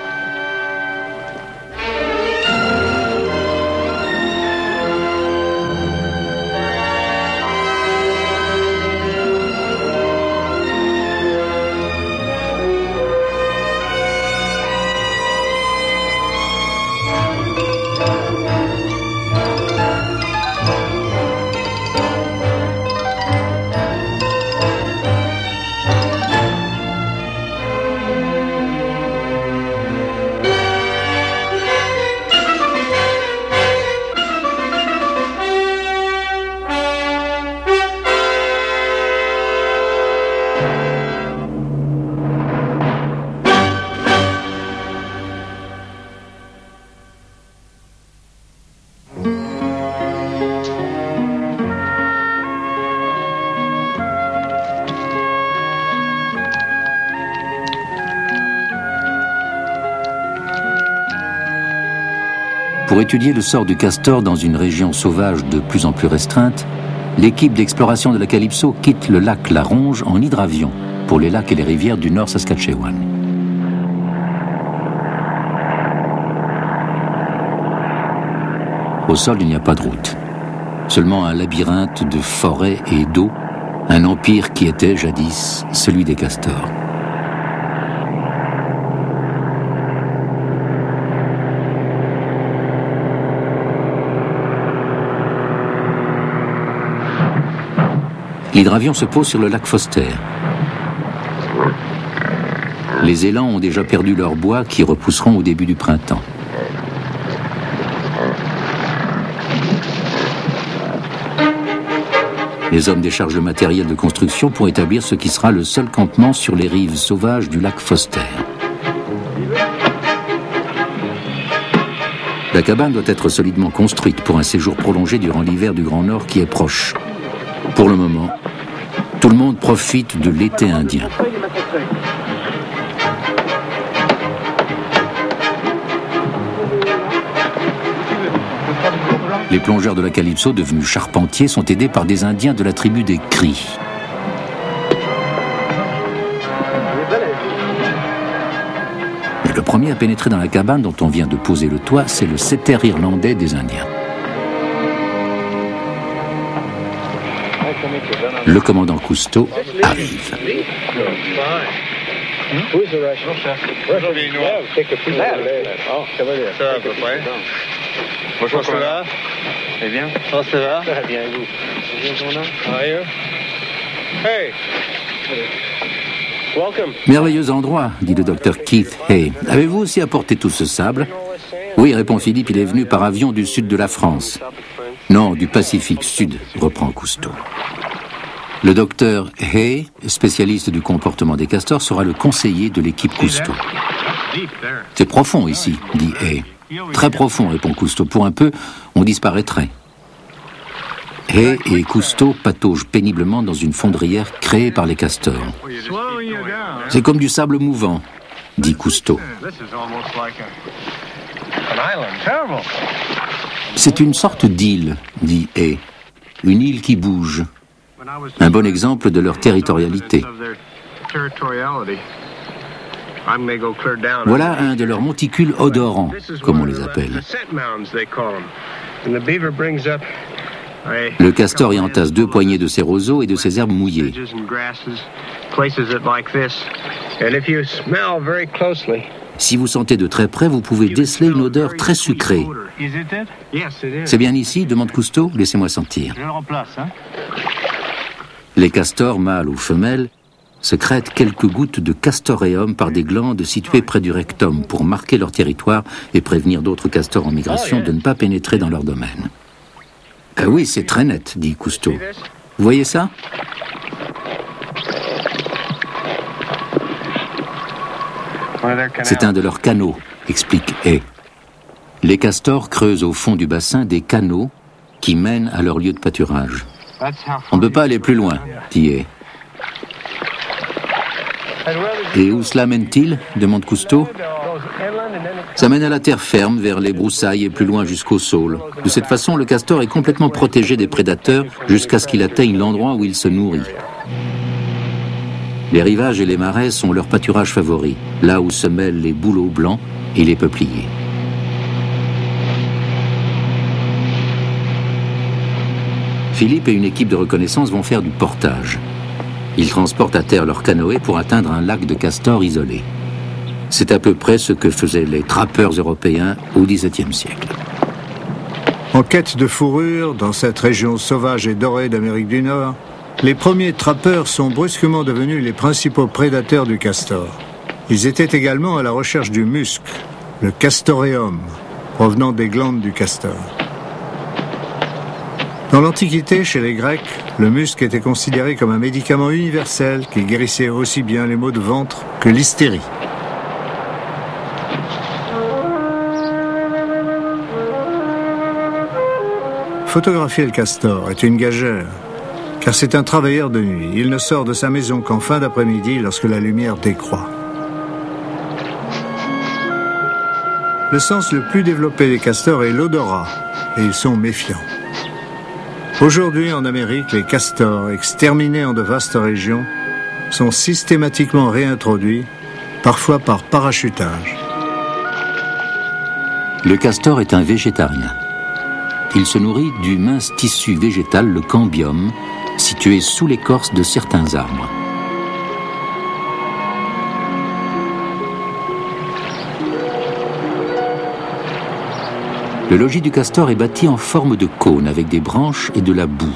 Pour étudier le sort du castor dans une région sauvage de plus en plus restreinte, l'équipe d'exploration de la Calypso quitte le lac La Ronge en hydravion pour les lacs et les rivières du Nord Saskatchewan. Au sol, il n'y a pas de route. Seulement un labyrinthe de forêts et d'eau, un empire qui était jadis celui des castors. L'hydravion se pose sur le lac Foster. Les élans ont déjà perdu leurs bois qui repousseront au début du printemps. Les hommes déchargent le matériel de construction pour établir ce qui sera le seul campement sur les rives sauvages du lac Foster. La cabane doit être solidement construite pour un séjour prolongé durant l'hiver du Grand Nord qui est proche. Pour le moment, tout le monde profite de l'été indien. Les plongeurs de la Calypso, devenus charpentiers, sont aidés par des Indiens de la tribu des Cris. Mais le premier à pénétrer dans la cabane dont on vient de poser le toit, c'est le setter irlandais des Indiens. Le commandant Cousteau arrive. Bonjour, ça va? Eh bien? Ça va? Très bien, vous? Hey! Welcome. Merveilleux endroit, dit le docteur Keith Hay. Avez-vous aussi apporté tout ce sable? Oui, répond Philippe, il est venu par avion du sud de la France. Non, du Pacifique Sud, reprend Cousteau. Le docteur Hay, spécialiste du comportement des castors, sera le conseiller de l'équipe Cousteau. C'est profond ici, dit Hay. Très profond, répond Cousteau. Pour un peu, on disparaîtrait. Hay et Cousteau pataugent péniblement dans une fondrière créée par les castors. C'est comme du sable mouvant, dit Cousteau. C'est une sorte d'île, dit Hay. Une île qui bouge. Un bon exemple de leur territorialité. Voilà un de leurs monticules odorants, comme on les appelle. Le castor y entasse 2 poignées de ses roseaux et de ses herbes mouillées. Si vous sentez de très près, vous pouvez déceler une odeur très sucrée, C'est bien ici, demande Cousteau. Laissez-moi sentir. Je le remplace, hein. Les castors, mâles ou femelles, sécrètent quelques gouttes de castoreum par des glandes situées près du rectum pour marquer leur territoire et prévenir d'autres castors en migration de ne pas pénétrer dans leur domaine. Ah oui, c'est très net, dit Cousteau. Vous voyez ça? C'est un de leurs canaux, explique Hay. Les castors creusent au fond du bassin des canaux qui mènent à leur lieu de pâturage. On ne peut pas aller plus loin, dit Hay. Et où cela mène-t-il? Demande Cousteau. Ça mène à la terre ferme, vers les broussailles et plus loin jusqu'au saule. De cette façon, le castor est complètement protégé des prédateurs jusqu'à ce qu'il atteigne l'endroit où il se nourrit. Les rivages et les marais sont leur pâturage favori, là où se mêlent les bouleaux blancs et les peupliers. Philippe et une équipe de reconnaissance vont faire du portage. Ils transportent à terre leur canoë pour atteindre un lac de castors isolé. C'est à peu près ce que faisaient les trappeurs européens au XVIIe siècle. En quête de fourrure, dans cette région sauvage et dorée d'Amérique du Nord, les premiers trappeurs sont brusquement devenus les principaux prédateurs du castor. Ils étaient également à la recherche du musc, le castoreum, provenant des glandes du castor. Dans l'Antiquité, chez les Grecs, le musc était considéré comme un médicament universel qui guérissait aussi bien les maux de ventre que l'hystérie. Photographier le castor est une gageure, car c'est un travailleur de nuit. Il ne sort de sa maison qu'en fin d'après-midi lorsque la lumière décroît. Le sens le plus développé des castors est l'odorat, et ils sont méfiants. Aujourd'hui, en Amérique, les castors, exterminés en de vastes régions, sont systématiquement réintroduits, parfois par parachutage. Le castor est un végétarien. Il se nourrit du mince tissu végétal, le cambium, situé sous l'écorce de certains arbres. Le logis du castor est bâti en forme de cône avec des branches et de la boue.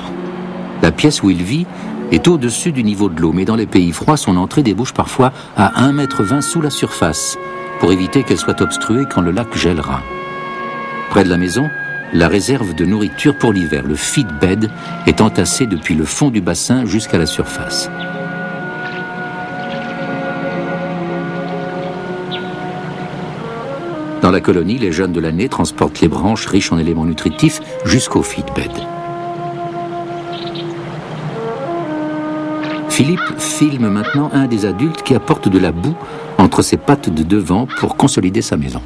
La pièce où il vit est au-dessus du niveau de l'eau, mais dans les pays froids, son entrée débouche parfois à 1,20 m sous la surface, pour éviter qu'elle soit obstruée quand le lac gèlera. Près de la maison, la réserve de nourriture pour l'hiver, le feed bed, est entassée depuis le fond du bassin jusqu'à la surface. Dans la colonie, les jeunes de l'année transportent les branches riches en éléments nutritifs jusqu'au feedbed. Philippe filme maintenant un des adultes qui apporte de la boue entre ses pattes de devant pour consolider sa maison.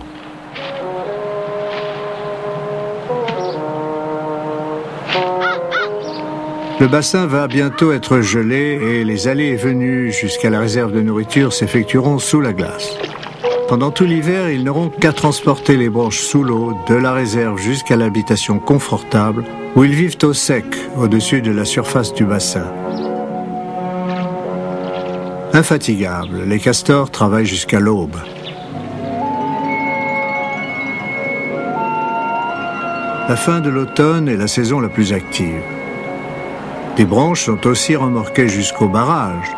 Le bassin va bientôt être gelé et les allées et venues jusqu'à la réserve de nourriture s'effectueront sous la glace. Pendant tout l'hiver, ils n'auront qu'à transporter les branches sous l'eau de la réserve jusqu'à l'habitation confortable où ils vivent au sec, au-dessus de la surface du bassin. Infatigables, les castors travaillent jusqu'à l'aube. La fin de l'automne est la saison la plus active. Des branches sont aussi remorquées jusqu'aux barrages,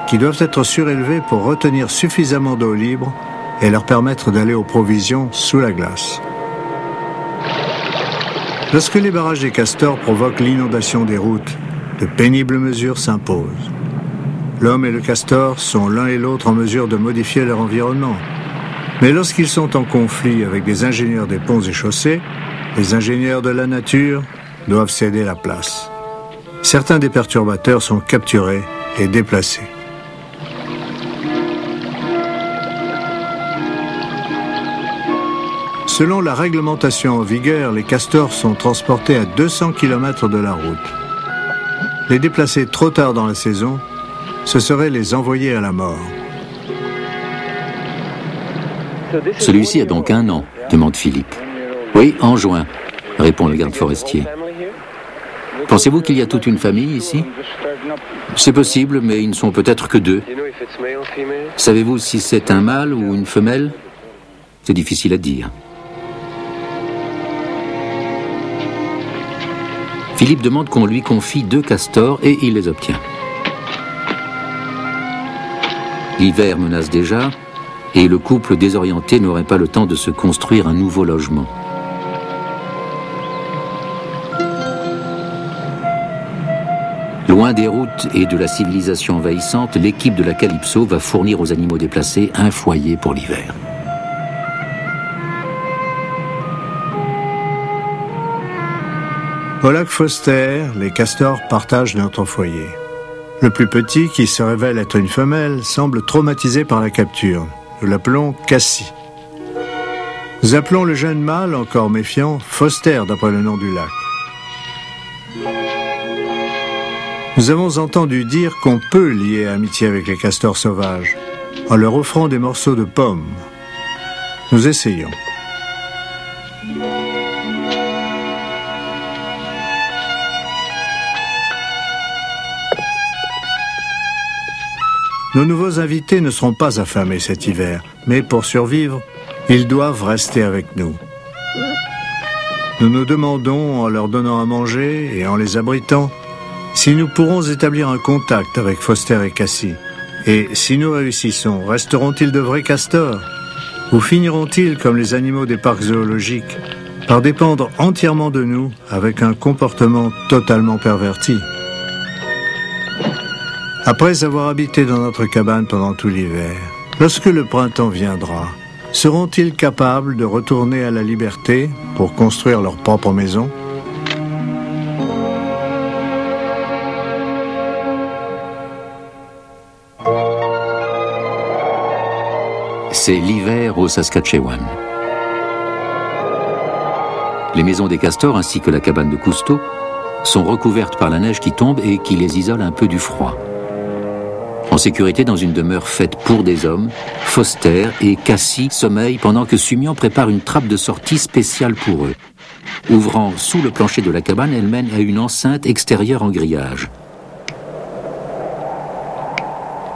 qui doivent être surélevés pour retenir suffisamment d'eau libre et leur permettre d'aller aux provisions sous la glace. Lorsque les barrages des castors provoquent l'inondation des routes, de pénibles mesures s'imposent. L'homme et le castor sont l'un et l'autre en mesure de modifier leur environnement. Mais lorsqu'ils sont en conflit avec des ingénieurs des ponts et chaussées, les ingénieurs de la nature doivent céder la place. Certains des perturbateurs sont capturés et déplacés. Selon la réglementation en vigueur, les castors sont transportés à 200 km de la route. Les déplacer trop tard dans la saison, ce serait les envoyer à la mort. Celui-ci a donc 1 an, demande Philippe. Oui, en juin, répond le garde forestier. Pensez-vous qu'il y a toute une famille ici? C'est possible, mais ils ne sont peut-être que 2. Savez-vous si c'est un mâle ou une femelle? C'est difficile à dire. Philippe demande qu'on lui confie 2 castors et il les obtient. L'hiver menace déjà et le couple désorienté n'aurait pas le temps de se construire un nouveau logement. Loin des routes et de la civilisation envahissante, l'équipe de la Calypso va fournir aux animaux déplacés un foyer pour l'hiver. Au lac Foster, les castors partagent notre foyer. Le plus petit, qui se révèle être une femelle, semble traumatisé par la capture. Nous l'appelons Cassie. Nous appelons le jeune mâle, encore méfiant, Foster, d'après le nom du lac. Nous avons entendu dire qu'on peut lier amitié avec les castors sauvages, en leur offrant des morceaux de pommes. Nous essayons. Nos nouveaux invités ne seront pas affamés cet hiver, mais pour survivre, ils doivent rester avec nous. Nous nous demandons, en leur donnant à manger et en les abritant, si nous pourrons établir un contact avec Foster et Cassie. Et si nous réussissons, resteront-ils de vrais castors? Ou finiront-ils, comme les animaux des parcs zoologiques, par dépendre entièrement de nous avec un comportement totalement perverti? Après avoir habité dans notre cabane pendant tout l'hiver, lorsque le printemps viendra, seront-ils capables de retourner à la liberté pour construire leur propre maison? C'est l'hiver au Saskatchewan. Les maisons des castors ainsi que la cabane de Cousteau sont recouvertes par la neige qui tombe et qui les isole un peu du froid. En sécurité dans une demeure faite pour des hommes, Foster et Cassie sommeillent pendant que Sumian prépare une trappe de sortie spéciale pour eux. Ouvrant sous le plancher de la cabane, elle mène à une enceinte extérieure en grillage.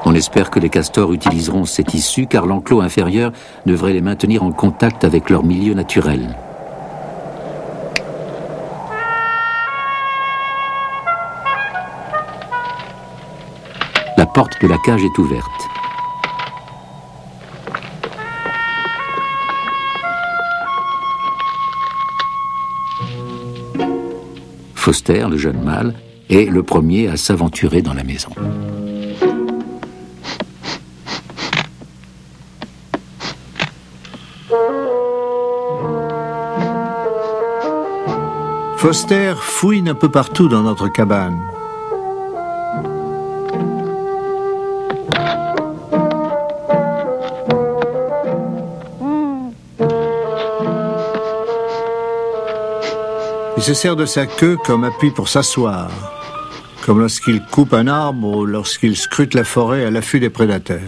On espère que les castors utiliseront cette issue car l'enclos inférieur devrait les maintenir en contact avec leur milieu naturel. La porte de la cage est ouverte. Foster, le jeune mâle, est le premier à s'aventurer dans la maison. Foster fouine un peu partout dans notre cabane. Il se sert de sa queue comme appui pour s'asseoir, comme lorsqu'il coupe un arbre ou lorsqu'il scrute la forêt à l'affût des prédateurs.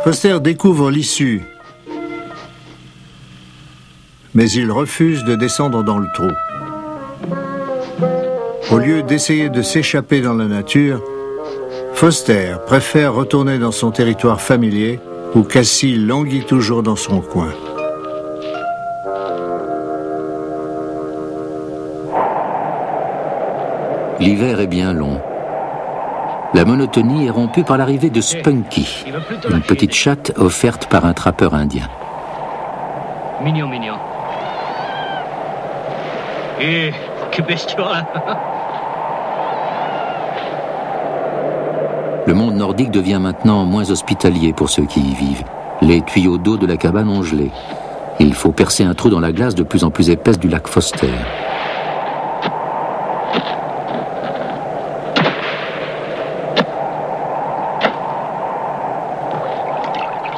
Foster découvre l'issue, mais il refuse de descendre dans le trou. Au lieu d'essayer de s'échapper dans la nature, Foster préfère retourner dans son territoire familier où Cassie languit toujours dans son coin. L'hiver est bien long. La monotonie est rompue par l'arrivée de Spunky, une petite chatte offerte par un trappeur indien. Mignon, mignon. Eh, que bestiole! Le monde nordique devient maintenant moins hospitalier pour ceux qui y vivent. Les tuyaux d'eau de la cabane ont gelé. Il faut percer un trou dans la glace de plus en plus épaisse du lac Foster.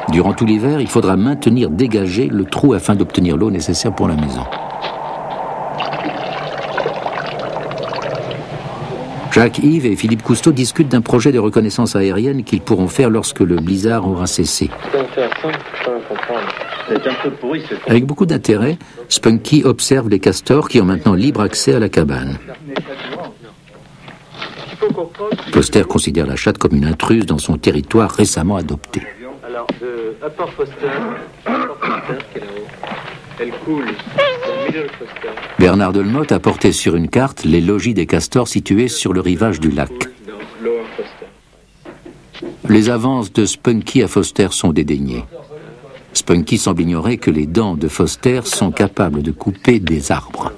Durant tout l'hiver, il faudra maintenir dégagé le trou afin d'obtenir l'eau nécessaire pour la maison. Jacques Yves et Philippe Cousteau discutent d'un projet de reconnaissance aérienne qu'ils pourront faire lorsque le blizzard aura cessé. Avec beaucoup d'intérêt, Spunky observe les castors qui ont maintenant libre accès à la cabane. Foster considère la chatte comme une intruse dans son territoire récemment adopté. Alors, de Upper Foster qui est là-haut, elle coule dans Middle Foster. Bernard Delmotte a porté sur une carte les logis des castors situés sur le rivage du lac. Dans Lower Foster. Les avances de Spunky à Foster sont dédaignées. Spunky semble ignorer que les dents de Foster sont capables de couper des arbres.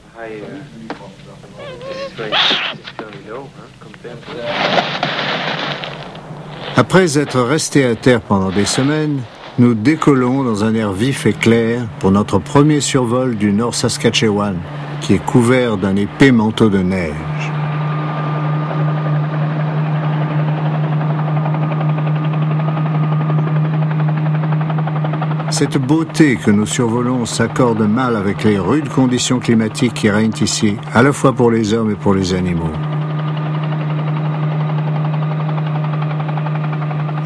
Après être restés à terre pendant des semaines, nous décollons dans un air vif et clair pour notre premier survol du Nord Saskatchewan, qui est couvert d'un épais manteau de neige. Cette beauté que nous survolons s'accorde mal avec les rudes conditions climatiques qui règnent ici, à la fois pour les hommes et pour les animaux.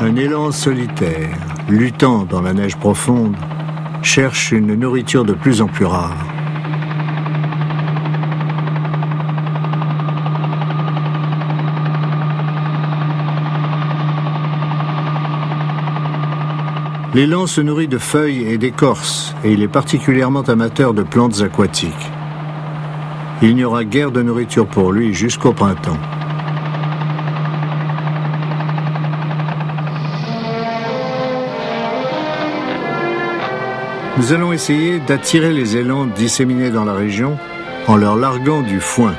Un élan solitaire, luttant dans la neige profonde, cherche une nourriture de plus en plus rare. L'élan se nourrit de feuilles et d'écorces, et il est particulièrement amateur de plantes aquatiques. Il n'y aura guère de nourriture pour lui jusqu'au printemps. Nous allons essayer d'attirer les élans disséminés dans la région en leur larguant du foin.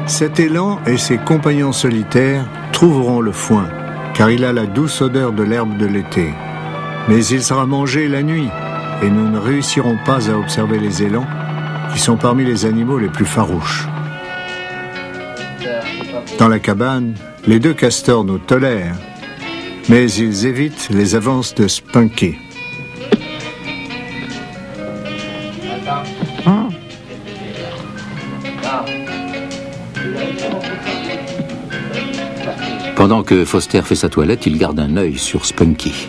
Cet élan et ses compagnons solitaires trouveront le foin, car il a la douce odeur de l'herbe de l'été. Mais il sera mangé la nuit, et nous ne réussirons pas à observer les élans, qui sont parmi les animaux les plus farouches. Dans la cabane, les deux castors nous tolèrent, mais ils évitent les avances de Spunky. Pendant que Foster fait sa toilette, il garde un œil sur Spunky.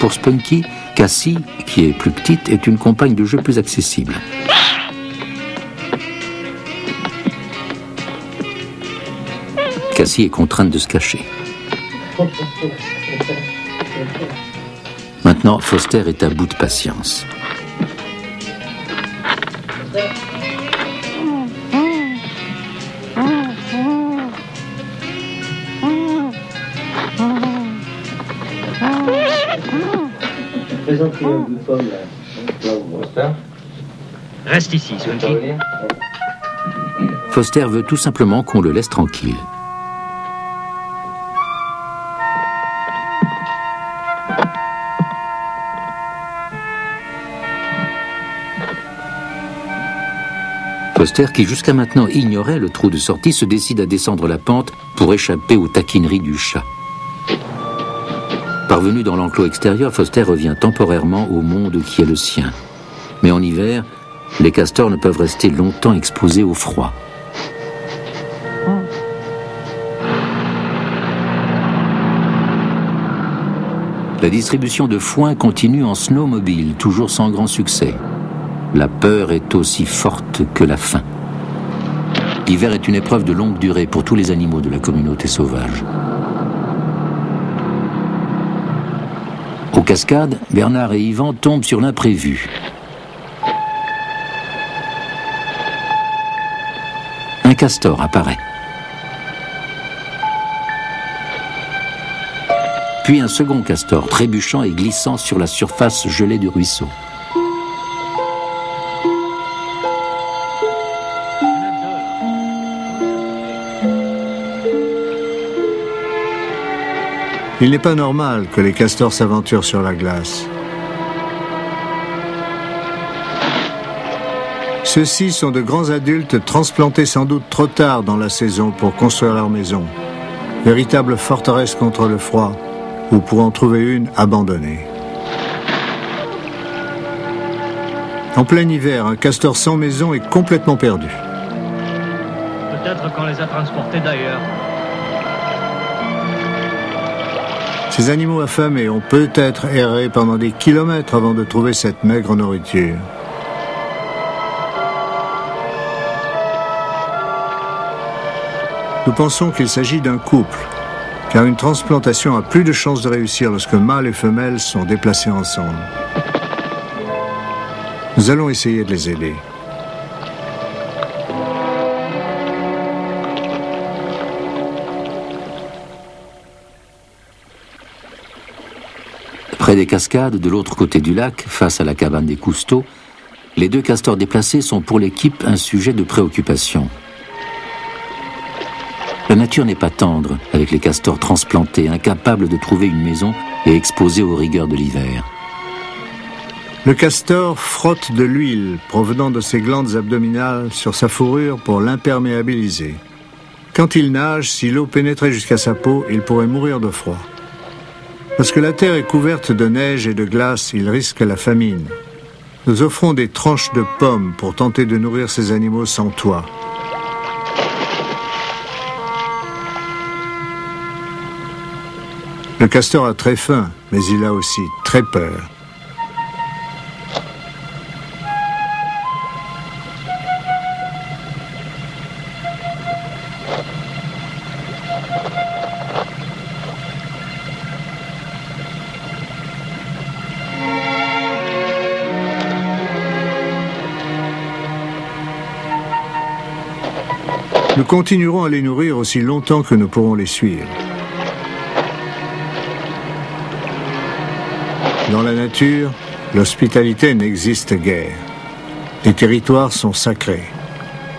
Pour Spunky, Cassie, qui est plus petite, est une compagne de jeu plus accessible. Cassie est contrainte de se cacher. Maintenant, Foster est à bout de patience. Reste ici, Spunky. Foster veut tout simplement qu'on le laisse tranquille. Foster, qui jusqu'à maintenant ignorait le trou de sortie, se décide à descendre la pente pour échapper aux taquineries du chat. Parvenu dans l'enclos extérieur, Foster revient temporairement au monde qui est le sien. Mais en hiver, les castors ne peuvent rester longtemps exposés au froid. La distribution de foin continue en snowmobile, toujours sans grand succès. La peur est aussi forte que la faim. L'hiver est une épreuve de longue durée pour tous les animaux de la communauté sauvage. Aux cascades, Bernard et Yvan tombent sur l'imprévu. Un castor apparaît. Puis un second castor, trébuchant et glissant sur la surface gelée du ruisseau. Il n'est pas normal que les castors s'aventurent sur la glace. Ceux-ci sont de grands adultes transplantés sans doute trop tard dans la saison pour construire leur maison. Véritable forteresse contre le froid, ou pour en trouver une abandonnée. En plein hiver, un castor sans maison est complètement perdu. Peut-être qu'on les a transportés d'ailleurs. Ces animaux affamés ont peut-être erré pendant des kilomètres avant de trouver cette maigre nourriture. Nous pensons qu'il s'agit d'un couple, car une transplantation a plus de chances de réussir lorsque mâles et femelles sont déplacés ensemble. Nous allons essayer de les aider. Près des cascades, de l'autre côté du lac, face à la cabane des Cousteaux, les deux castors déplacés sont pour l'équipe un sujet de préoccupation. La nature n'est pas tendre avec les castors transplantés, incapables de trouver une maison et exposés aux rigueurs de l'hiver. Le castor frotte de l'huile provenant de ses glandes abdominales sur sa fourrure pour l'imperméabiliser. Quand il nage, si l'eau pénétrait jusqu'à sa peau, il pourrait mourir de froid. Lorsque la terre est couverte de neige et de glace, il risque la famine. Nous offrons des tranches de pommes pour tenter de nourrir ces animaux sans toit. Le castor a très faim, mais il a aussi très peur. Nous continuerons à les nourrir aussi longtemps que nous pourrons les suivre. Dans la nature, l'hospitalité n'existe guère. Les territoires sont sacrés.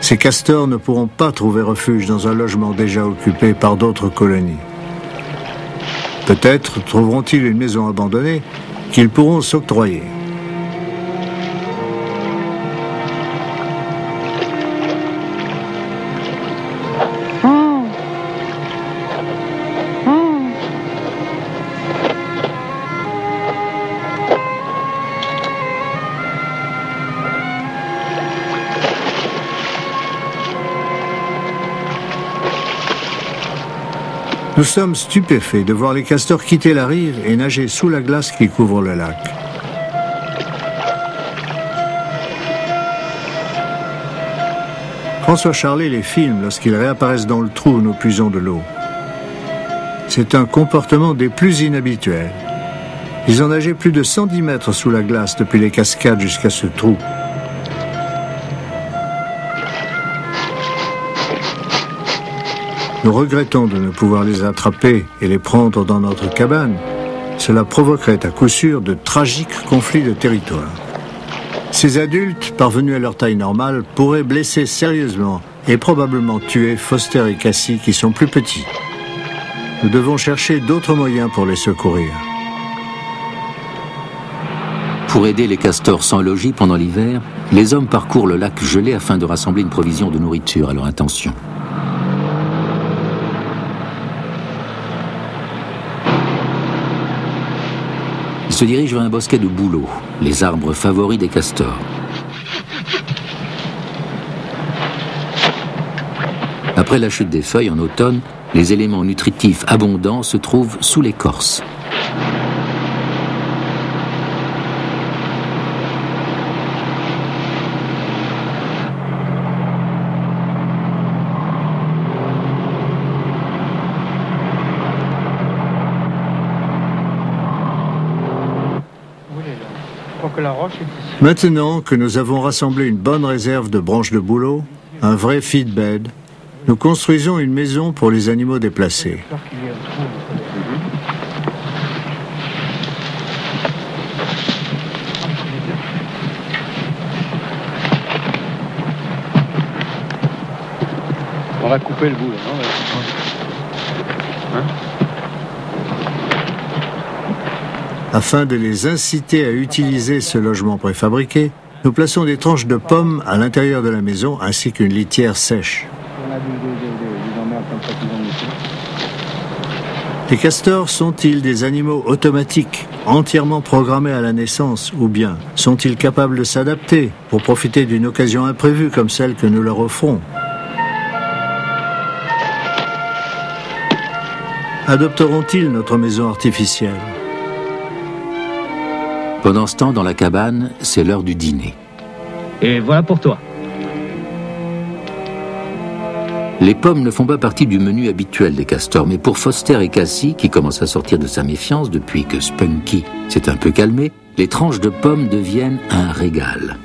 Ces castors ne pourront pas trouver refuge dans un logement déjà occupé par d'autres colonies. Peut-être trouveront-ils une maison abandonnée qu'ils pourront s'octroyer. Nous sommes stupéfaits de voir les castors quitter la rive et nager sous la glace qui couvre le lac. François Charlet les filme lorsqu'ils réapparaissent dans le trou où nous puisons de l'eau. C'est un comportement des plus inhabituels. Ils ont nagé plus de 110 mètres sous la glace depuis les cascades jusqu'à ce trou. Nous regrettons de ne pouvoir les attraper et les prendre dans notre cabane. Cela provoquerait à coup sûr de tragiques conflits de territoire. Ces adultes, parvenus à leur taille normale, pourraient blesser sérieusement et probablement tuer Foster et Cassie qui sont plus petits. Nous devons chercher d'autres moyens pour les secourir. Pour aider les castors sans logis pendant l'hiver, les hommes parcourent le lac gelé afin de rassembler une provision de nourriture à leur intention. Ils se dirigent vers un bosquet de bouleaux, les arbres favoris des castors. Après la chute des feuilles en automne, les éléments nutritifs abondants se trouvent sous l'écorce. Maintenant que nous avons rassemblé une bonne réserve de branches de bouleau, un vrai feedbed, nous construisons une maison pour les animaux déplacés. On va couper le bout, là, non? Hein? Afin de les inciter à utiliser ce logement préfabriqué, nous plaçons des tranches de pommes à l'intérieur de la maison ainsi qu'une litière sèche. Les castors sont-ils des animaux automatiques, entièrement programmés à la naissance, ou bien sont-ils capables de s'adapter pour profiter d'une occasion imprévue comme celle que nous leur offrons? Adopteront-ils notre maison artificielle? Pendant ce temps, dans la cabane, c'est l'heure du dîner. Et voilà pour toi. Les pommes ne font pas partie du menu habituel des castors, mais pour Foster et Cassie, qui commencent à sortir de sa méfiance depuis que Spunky s'est un peu calmé, les tranches de pommes deviennent un régal.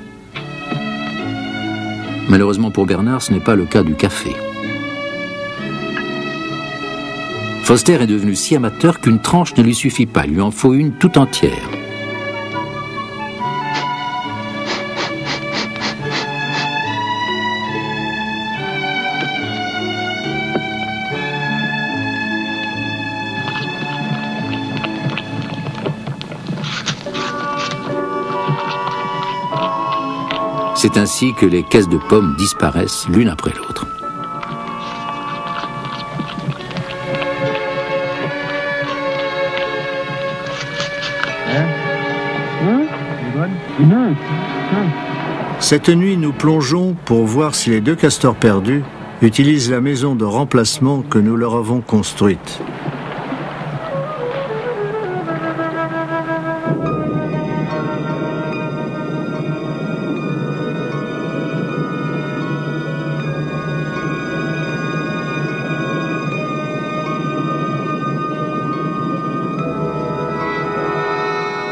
Malheureusement pour Bernard, ce n'est pas le cas du café. Foster est devenu si amateur qu'une tranche ne lui suffit pas, il lui en faut une tout entière. C'est ainsi que les caisses de pommes disparaissent l'une après l'autre. Cette nuit, nous plongeons pour voir si les deux castors perdus utilisent la maison de remplacement que nous leur avons construite.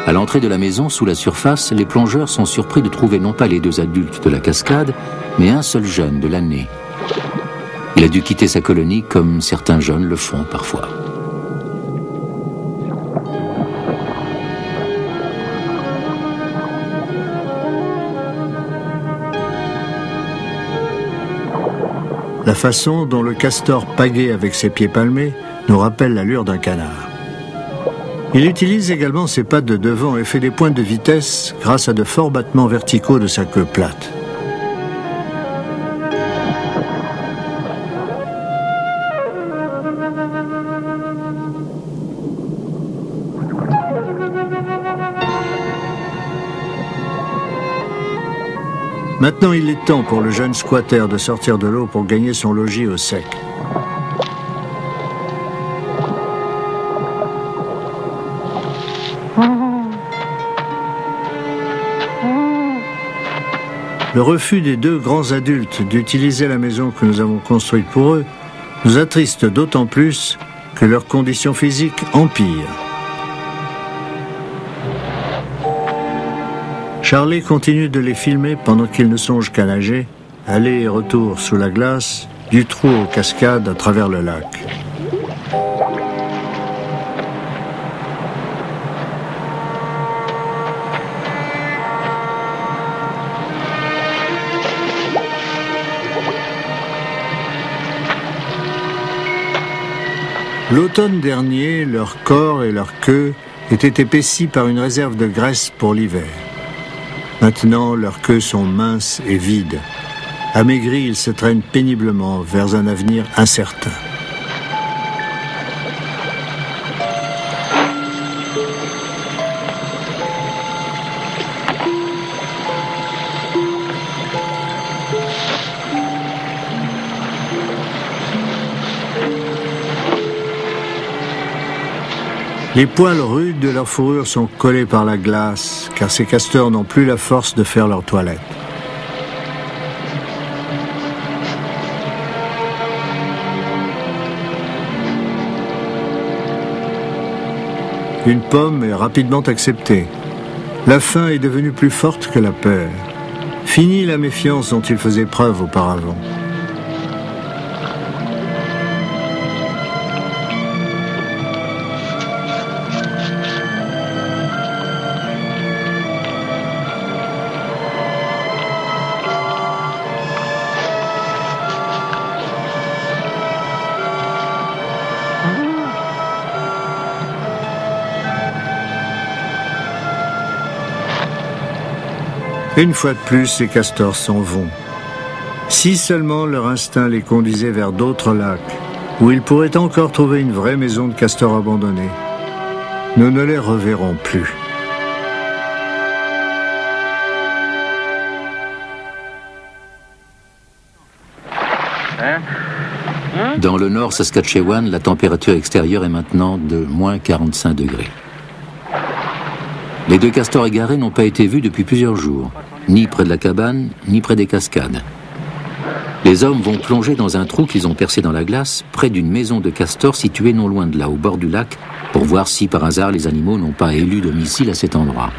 À l'entrée de la maison, sous la surface, les plongeurs sont surpris de trouver non pas les deux adultes de la cascade, mais un seul jeune de l'année. Il a dû quitter sa colonie comme certains jeunes le font parfois. La façon dont le castor pagaie avec ses pieds palmés nous rappelle l'allure d'un canard. Il utilise également ses pattes de devant et fait des pointes de vitesse grâce à de forts battements verticaux de sa queue plate. Maintenant, il est temps pour le jeune squatter de sortir de l'eau pour gagner son logis au sec. Le refus des deux grands adultes d'utiliser la maison que nous avons construite pour eux nous attriste d'autant plus que leurs conditions physiques empirent. Charlie continue de les filmer pendant qu'ils ne songent qu'à nager, aller et retour sous la glace, du trou aux cascades à travers le lac. L'automne dernier, leur corps et leur queue étaient épaissis par une réserve de graisse pour l'hiver. Maintenant, leurs queues sont minces et vides. Amaigris, ils se traînent péniblement vers un avenir incertain. Les poils rudes de leur fourrure sont collés par la glace, car ces castors n'ont plus la force de faire leur toilette. Une pomme est rapidement acceptée. La faim est devenue plus forte que la peur. Fini la méfiance dont ils faisaient preuve auparavant. Une fois de plus, ces castors s'en vont. Si seulement leur instinct les conduisait vers d'autres lacs, où ils pourraient encore trouver une vraie maison de castors abandonnée. Nous ne les reverrons plus. Dans le nord Saskatchewan, la température extérieure est maintenant de moins 45 degrés. Les 2 castors égarés n'ont pas été vus depuis plusieurs jours, ni près de la cabane, ni près des cascades. Les hommes vont plonger dans un trou qu'ils ont percé dans la glace, près d'une maison de castors située non loin de là, au bord du lac, pour voir si par hasard les animaux n'ont pas élu domicile à cet endroit.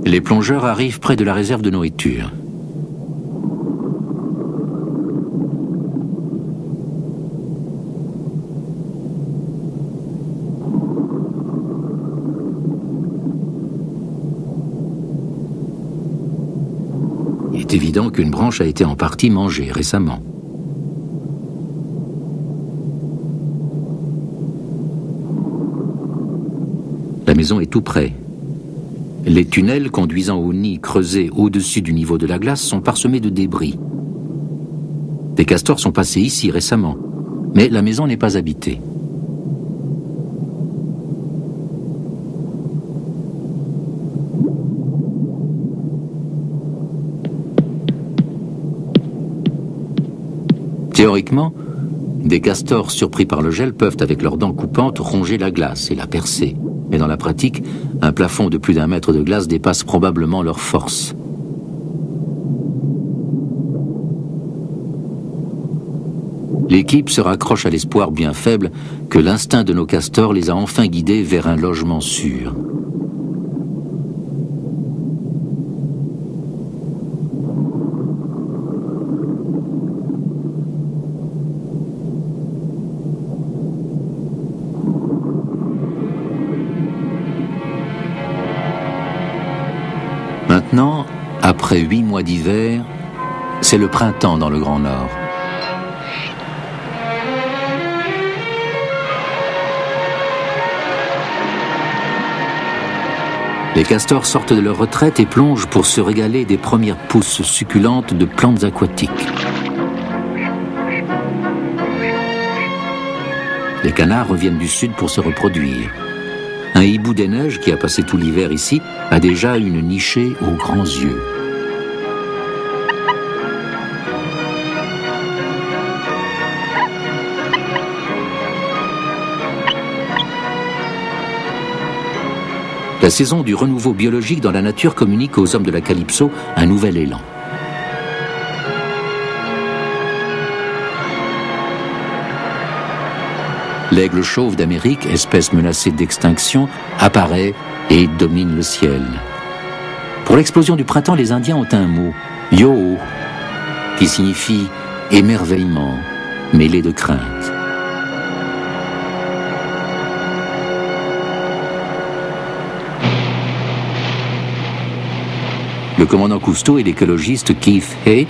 Les plongeurs arrivent près de la réserve de nourriture. Il est évident qu'une branche a été en partie mangée récemment. La maison est tout près. Les tunnels conduisant au nid creusé au-dessus du niveau de la glace sont parsemés de débris. Des castors sont passés ici récemment, mais la maison n'est pas habitée. Théoriquement, des castors surpris par le gel peuvent, avec leurs dents coupantes, ronger la glace et la percer. Mais dans la pratique, un plafond de plus d'1 mètre de glace dépasse probablement leur force. L'équipe se raccroche à l'espoir bien faible que l'instinct de nos castors les a enfin guidés vers un logement sûr. Maintenant, après 8 mois d'hiver, c'est le printemps dans le Grand Nord. Les castors sortent de leur retraite et plongent pour se régaler des premières pousses succulentes de plantes aquatiques. Les canards reviennent du sud pour se reproduire. Un hibou des neiges, qui a passé tout l'hiver ici, a déjà une nichée aux grands yeux. La saison du renouveau biologique dans la nature communique aux hommes de la Calypso un nouvel élan. L'aigle chauve d'Amérique, espèce menacée d'extinction, apparaît et domine le ciel. Pour l'explosion du printemps, les Indiens ont un mot, yo, qui signifie émerveillement, mêlé de crainte. Le commandant Cousteau et l'écologiste Keith Hay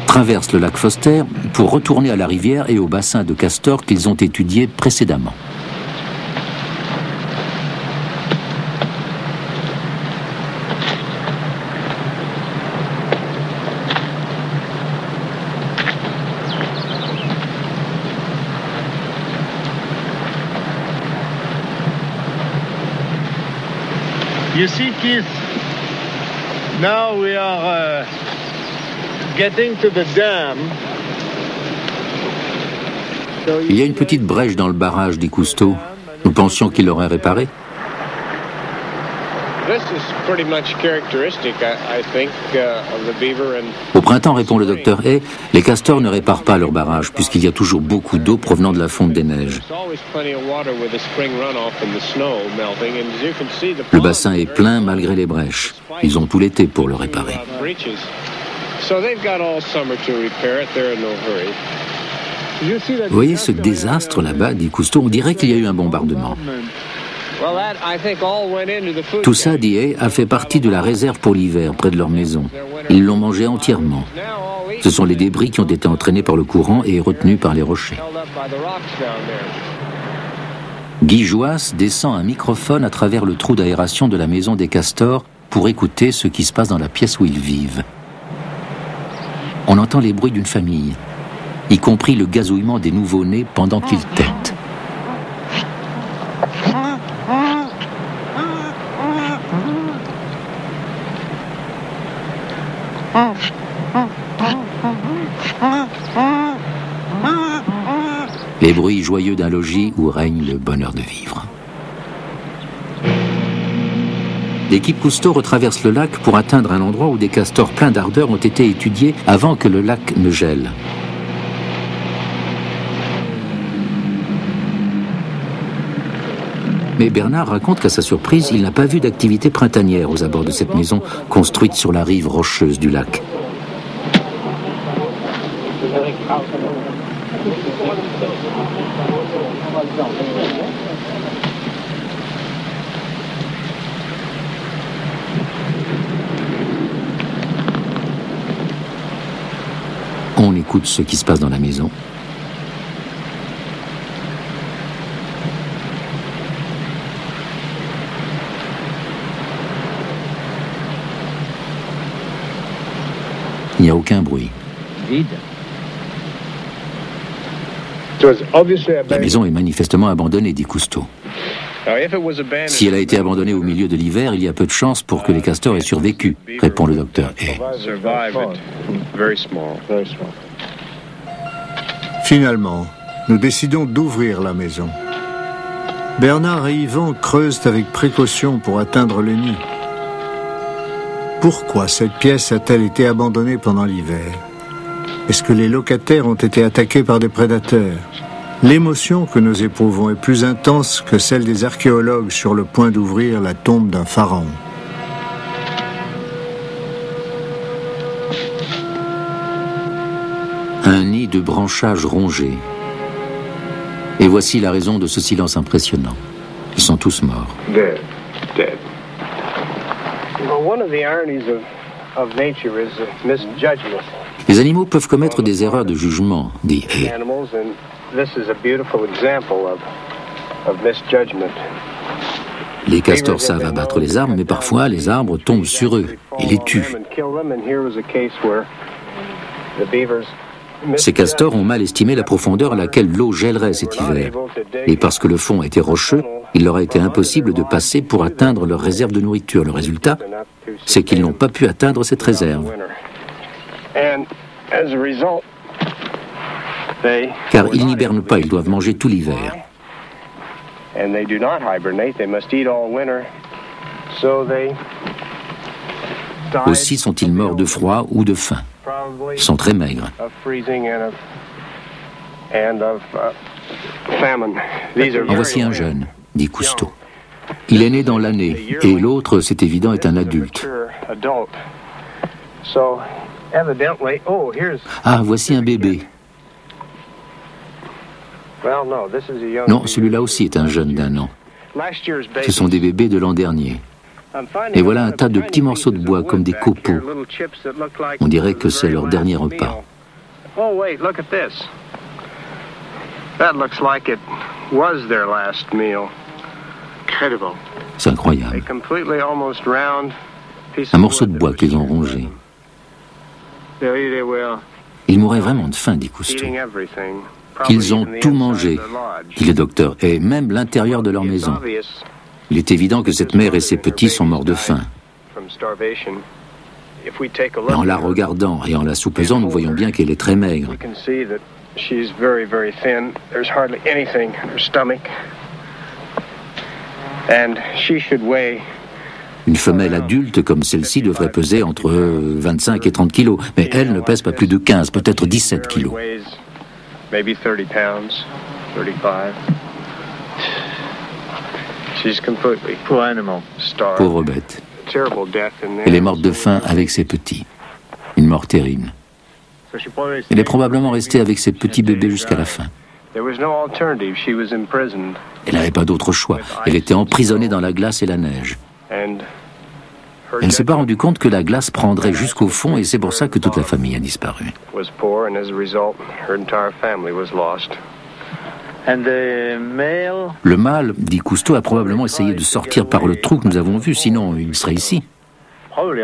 traversent le lac Foster pour retourner à la rivière et au bassin de castors qu'ils ont étudié précédemment. You see, Keith, now we are getting to the dam. Il y a une petite brèche dans le barrage, dit Cousteau. Nous pensions qu'il l'aurait réparé. Au printemps, répond le docteur Hay, les castors ne réparent pas leur barrage, puisqu'il y a toujours beaucoup d'eau provenant de la fonte des neiges. Le bassin est plein malgré les brèches. Ils ont tout l'été pour le réparer. Vous voyez ce désastre là-bas, dit Cousteau, on dirait qu'il y a eu un bombardement. Tout ça, dit Hay, a fait partie de la réserve pour l'hiver, près de leur maison. Ils l'ont mangé entièrement. Ce sont les débris qui ont été entraînés par le courant et retenus par les rochers. Guy Joas descend un microphone à travers le trou d'aération de la maison des castors pour écouter ce qui se passe dans la pièce où ils vivent. On entend les bruits d'une famille, y compris le gazouillement des nouveau-nés pendant qu'ils têtent. Les bruits joyeux d'un logis où règne le bonheur de vivre. L'équipe Cousteau retraverse le lac pour atteindre un endroit où des castors pleins d'ardeur ont été étudiés avant que le lac ne gèle. Mais Bernard raconte qu'à sa surprise, il n'a pas vu d'activité printanière aux abords de cette maison construite sur la rive rocheuse du lac. On écoute ce qui se passe dans la maison. Il n'y a aucun bruit. Vide. La maison est manifestement abandonnée, dit Cousteau. Si elle a été abandonnée au milieu de l'hiver, il y a peu de chances pour que les castors aient survécu, répond le docteur Hay. Finalement, nous décidons d'ouvrir la maison. Bernard et Yvan creusent avec précaution pour atteindre le nid. Pourquoi cette pièce a-t-elle été abandonnée pendant l'hiver? Est-ce que les locataires ont été attaqués par des prédateurs? L'émotion que nous éprouvons est plus intense que celle des archéologues sur le point d'ouvrir la tombe d'un pharaon. Un nid de branchages rongés. Et voici la raison de ce silence impressionnant. Ils sont tous morts. Dead. Les animaux peuvent commettre des erreurs de jugement, dit Hay. Les castors savent abattre les arbres, mais parfois les arbres tombent sur eux et les tuent. Ces castors ont mal estimé la profondeur à laquelle l'eau gèlerait cet hiver. Et parce que le fond était rocheux, il leur a été impossible de passer pour atteindre leur réserve de nourriture. Le résultat, c'est qu'ils n'ont pas pu atteindre cette réserve. Car ils n'hibernent pas, ils doivent manger tout l'hiver. Aussi sont-ils morts de froid ou de faim. Ils sont très maigres. En voici un jeune, dit Cousteau. Il est né dans l'année, et l'autre, c'est évident, est un adulte. Ah, voici un bébé. Non, celui-là aussi est un jeune d'1 an. Ce sont des bébés de l'an dernier. Et voilà un tas de petits morceaux de bois comme des copeaux. On dirait que c'est leur dernier repas. C'est incroyable. Un morceau de bois qu'ils ont rongé. Ils mouraient vraiment de faim, dit Cousteau. Ils ont tout mangé, dit le docteur, et même l'intérieur de leur maison. Il est évident que cette mère et ses petits sont morts de faim. Mais en la regardant et en la soupesant, nous voyons bien qu'elle est très maigre. Une femelle adulte comme celle-ci devrait peser entre 25 et 30 kilos, mais elle ne pèse pas plus de 15, peut-être 17 kilos. Pauvre bête. Elle est morte de faim avec ses petits. Une mort terrible. Elle est probablement restée avec ses petits bébés jusqu'à la fin. Elle n'avait pas d'autre choix. Elle était emprisonnée dans la glace et la neige. Elle ne s'est pas rendue compte que la glace prendrait jusqu'au fond et c'est pour ça que toute la famille a disparu. Le mâle, dit Cousteau, a probablement essayé de sortir par le trou que nous avons vu, sinon il serait ici. Il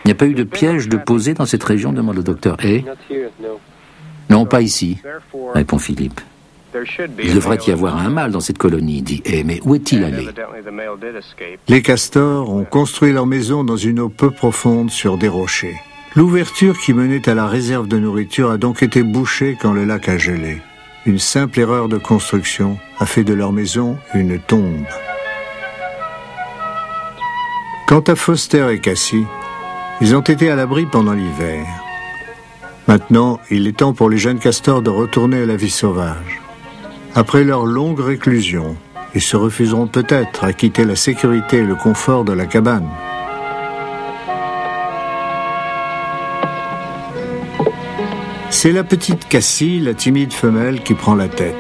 n'y a pas eu de piège de poser dans cette région, demande le docteur Hay. Non, pas ici, répond Philippe. Il devrait y avoir un mâle dans cette colonie, dit Hay, mais où est-il allé? Les castors ont construit leur maison dans une eau peu profonde sur des rochers. L'ouverture qui menait à la réserve de nourriture a donc été bouchée quand le lac a gelé. Une simple erreur de construction a fait de leur maison une tombe. Quant à Foster et Cassie, ils ont été à l'abri pendant l'hiver. Maintenant, il est temps pour les jeunes castors de retourner à la vie sauvage. Après leur longue réclusion, ils se refuseront peut-être à quitter la sécurité et le confort de la cabane. C'est la petite Cassie, la timide femelle, qui prend la tête.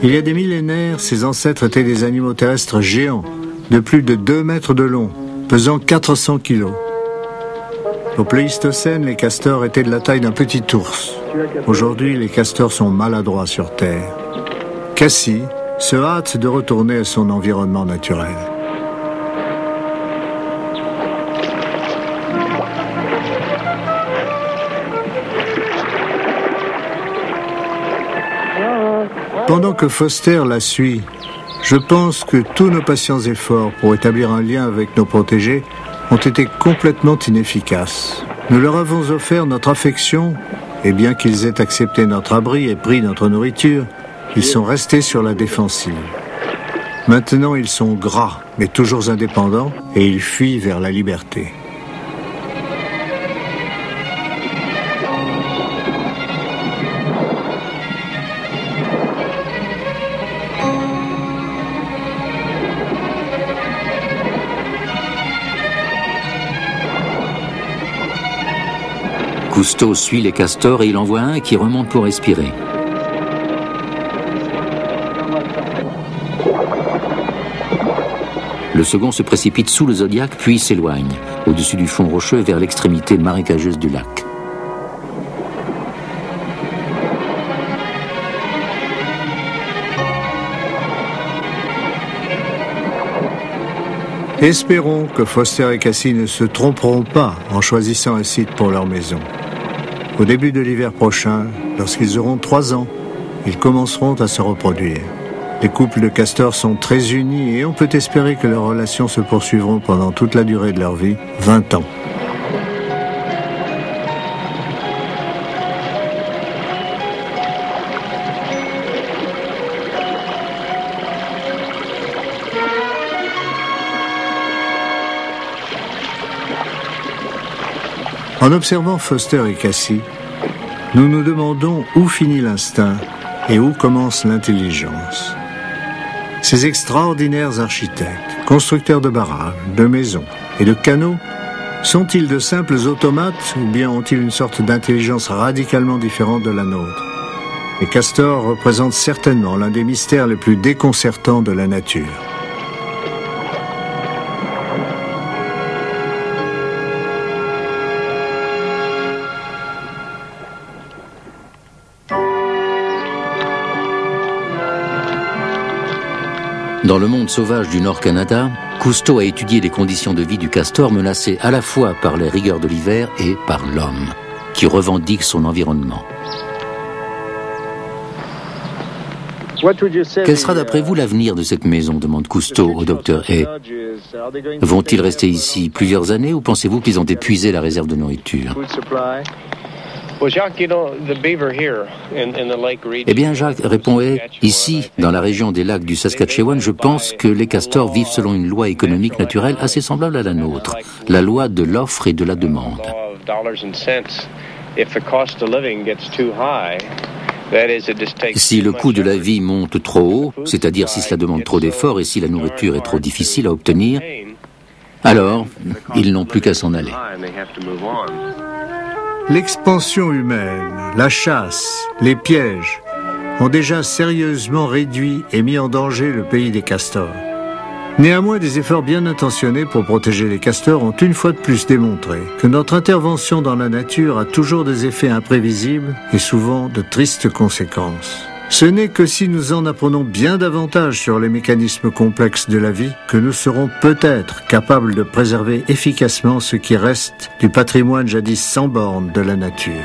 Il y a des millénaires, ses ancêtres étaient des animaux terrestres géants, de plus de 2 mètres de long, pesant 400 kilos. Au Pléistocène, les castors étaient de la taille d'un petit ours. Aujourd'hui, les castors sont maladroits sur Terre. Cassie se hâte de retourner à son environnement naturel. Pendant que Foster la suit, je pense que tous nos patients efforts pour établir un lien avec nos protégés ont été complètement inefficaces. Nous leur avons offert notre affection, et bien qu'ils aient accepté notre abri et pris notre nourriture, ils sont restés sur la défensive. Maintenant, ils sont gras, mais toujours indépendants, et ils fuient vers la liberté. Cousteau suit les castors et il en voit un qui remonte pour respirer. Le second se précipite sous le zodiaque puis s'éloigne, au-dessus du fond rocheux vers l'extrémité marécageuse du lac. Espérons que Foster et Cassie ne se tromperont pas en choisissant un site pour leur maison. Au début de l'hiver prochain, lorsqu'ils auront 3 ans, ils commenceront à se reproduire. Les couples de castors sont très unis et on peut espérer que leurs relations se poursuivront pendant toute la durée de leur vie, 20 ans. En observant Foster et Cassie, nous nous demandons où finit l'instinct et où commence l'intelligence. Ces extraordinaires architectes, constructeurs de barrages, de maisons et de canaux, sont-ils de simples automates ou bien ont-ils une sorte d'intelligence radicalement différente de la nôtre? Les castors représentent certainement l'un des mystères les plus déconcertants de la nature. Dans le monde sauvage du Nord-Canada, Cousteau a étudié les conditions de vie du castor menacé à la fois par les rigueurs de l'hiver et par l'homme, qui revendique son environnement. Quel sera d'après vous l'avenir de cette maison, demande Cousteau au docteur Hay. Vont-ils rester ici plusieurs années ou pensez-vous qu'ils ont épuisé la réserve de nourriture? Eh bien, Jacques, répond Hay, ici, dans la région des lacs du Saskatchewan, je pense que les castors vivent selon une loi économique naturelle assez semblable à la nôtre, la loi de l'offre et de la demande. Si le coût de la vie monte trop haut, c'est-à-dire si cela demande trop d'efforts et si la nourriture est trop difficile à obtenir, alors ils n'ont plus qu'à s'en aller. L'expansion humaine, la chasse, les pièges ont déjà sérieusement réduit et mis en danger le pays des castors. Néanmoins, des efforts bien intentionnés pour protéger les castors ont une fois de plus démontré que notre intervention dans la nature a toujours des effets imprévisibles et souvent de tristes conséquences. Ce n'est que si nous en apprenons bien davantage sur les mécanismes complexes de la vie que nous serons peut-être capables de préserver efficacement ce qui reste du patrimoine jadis sans bornes de la nature.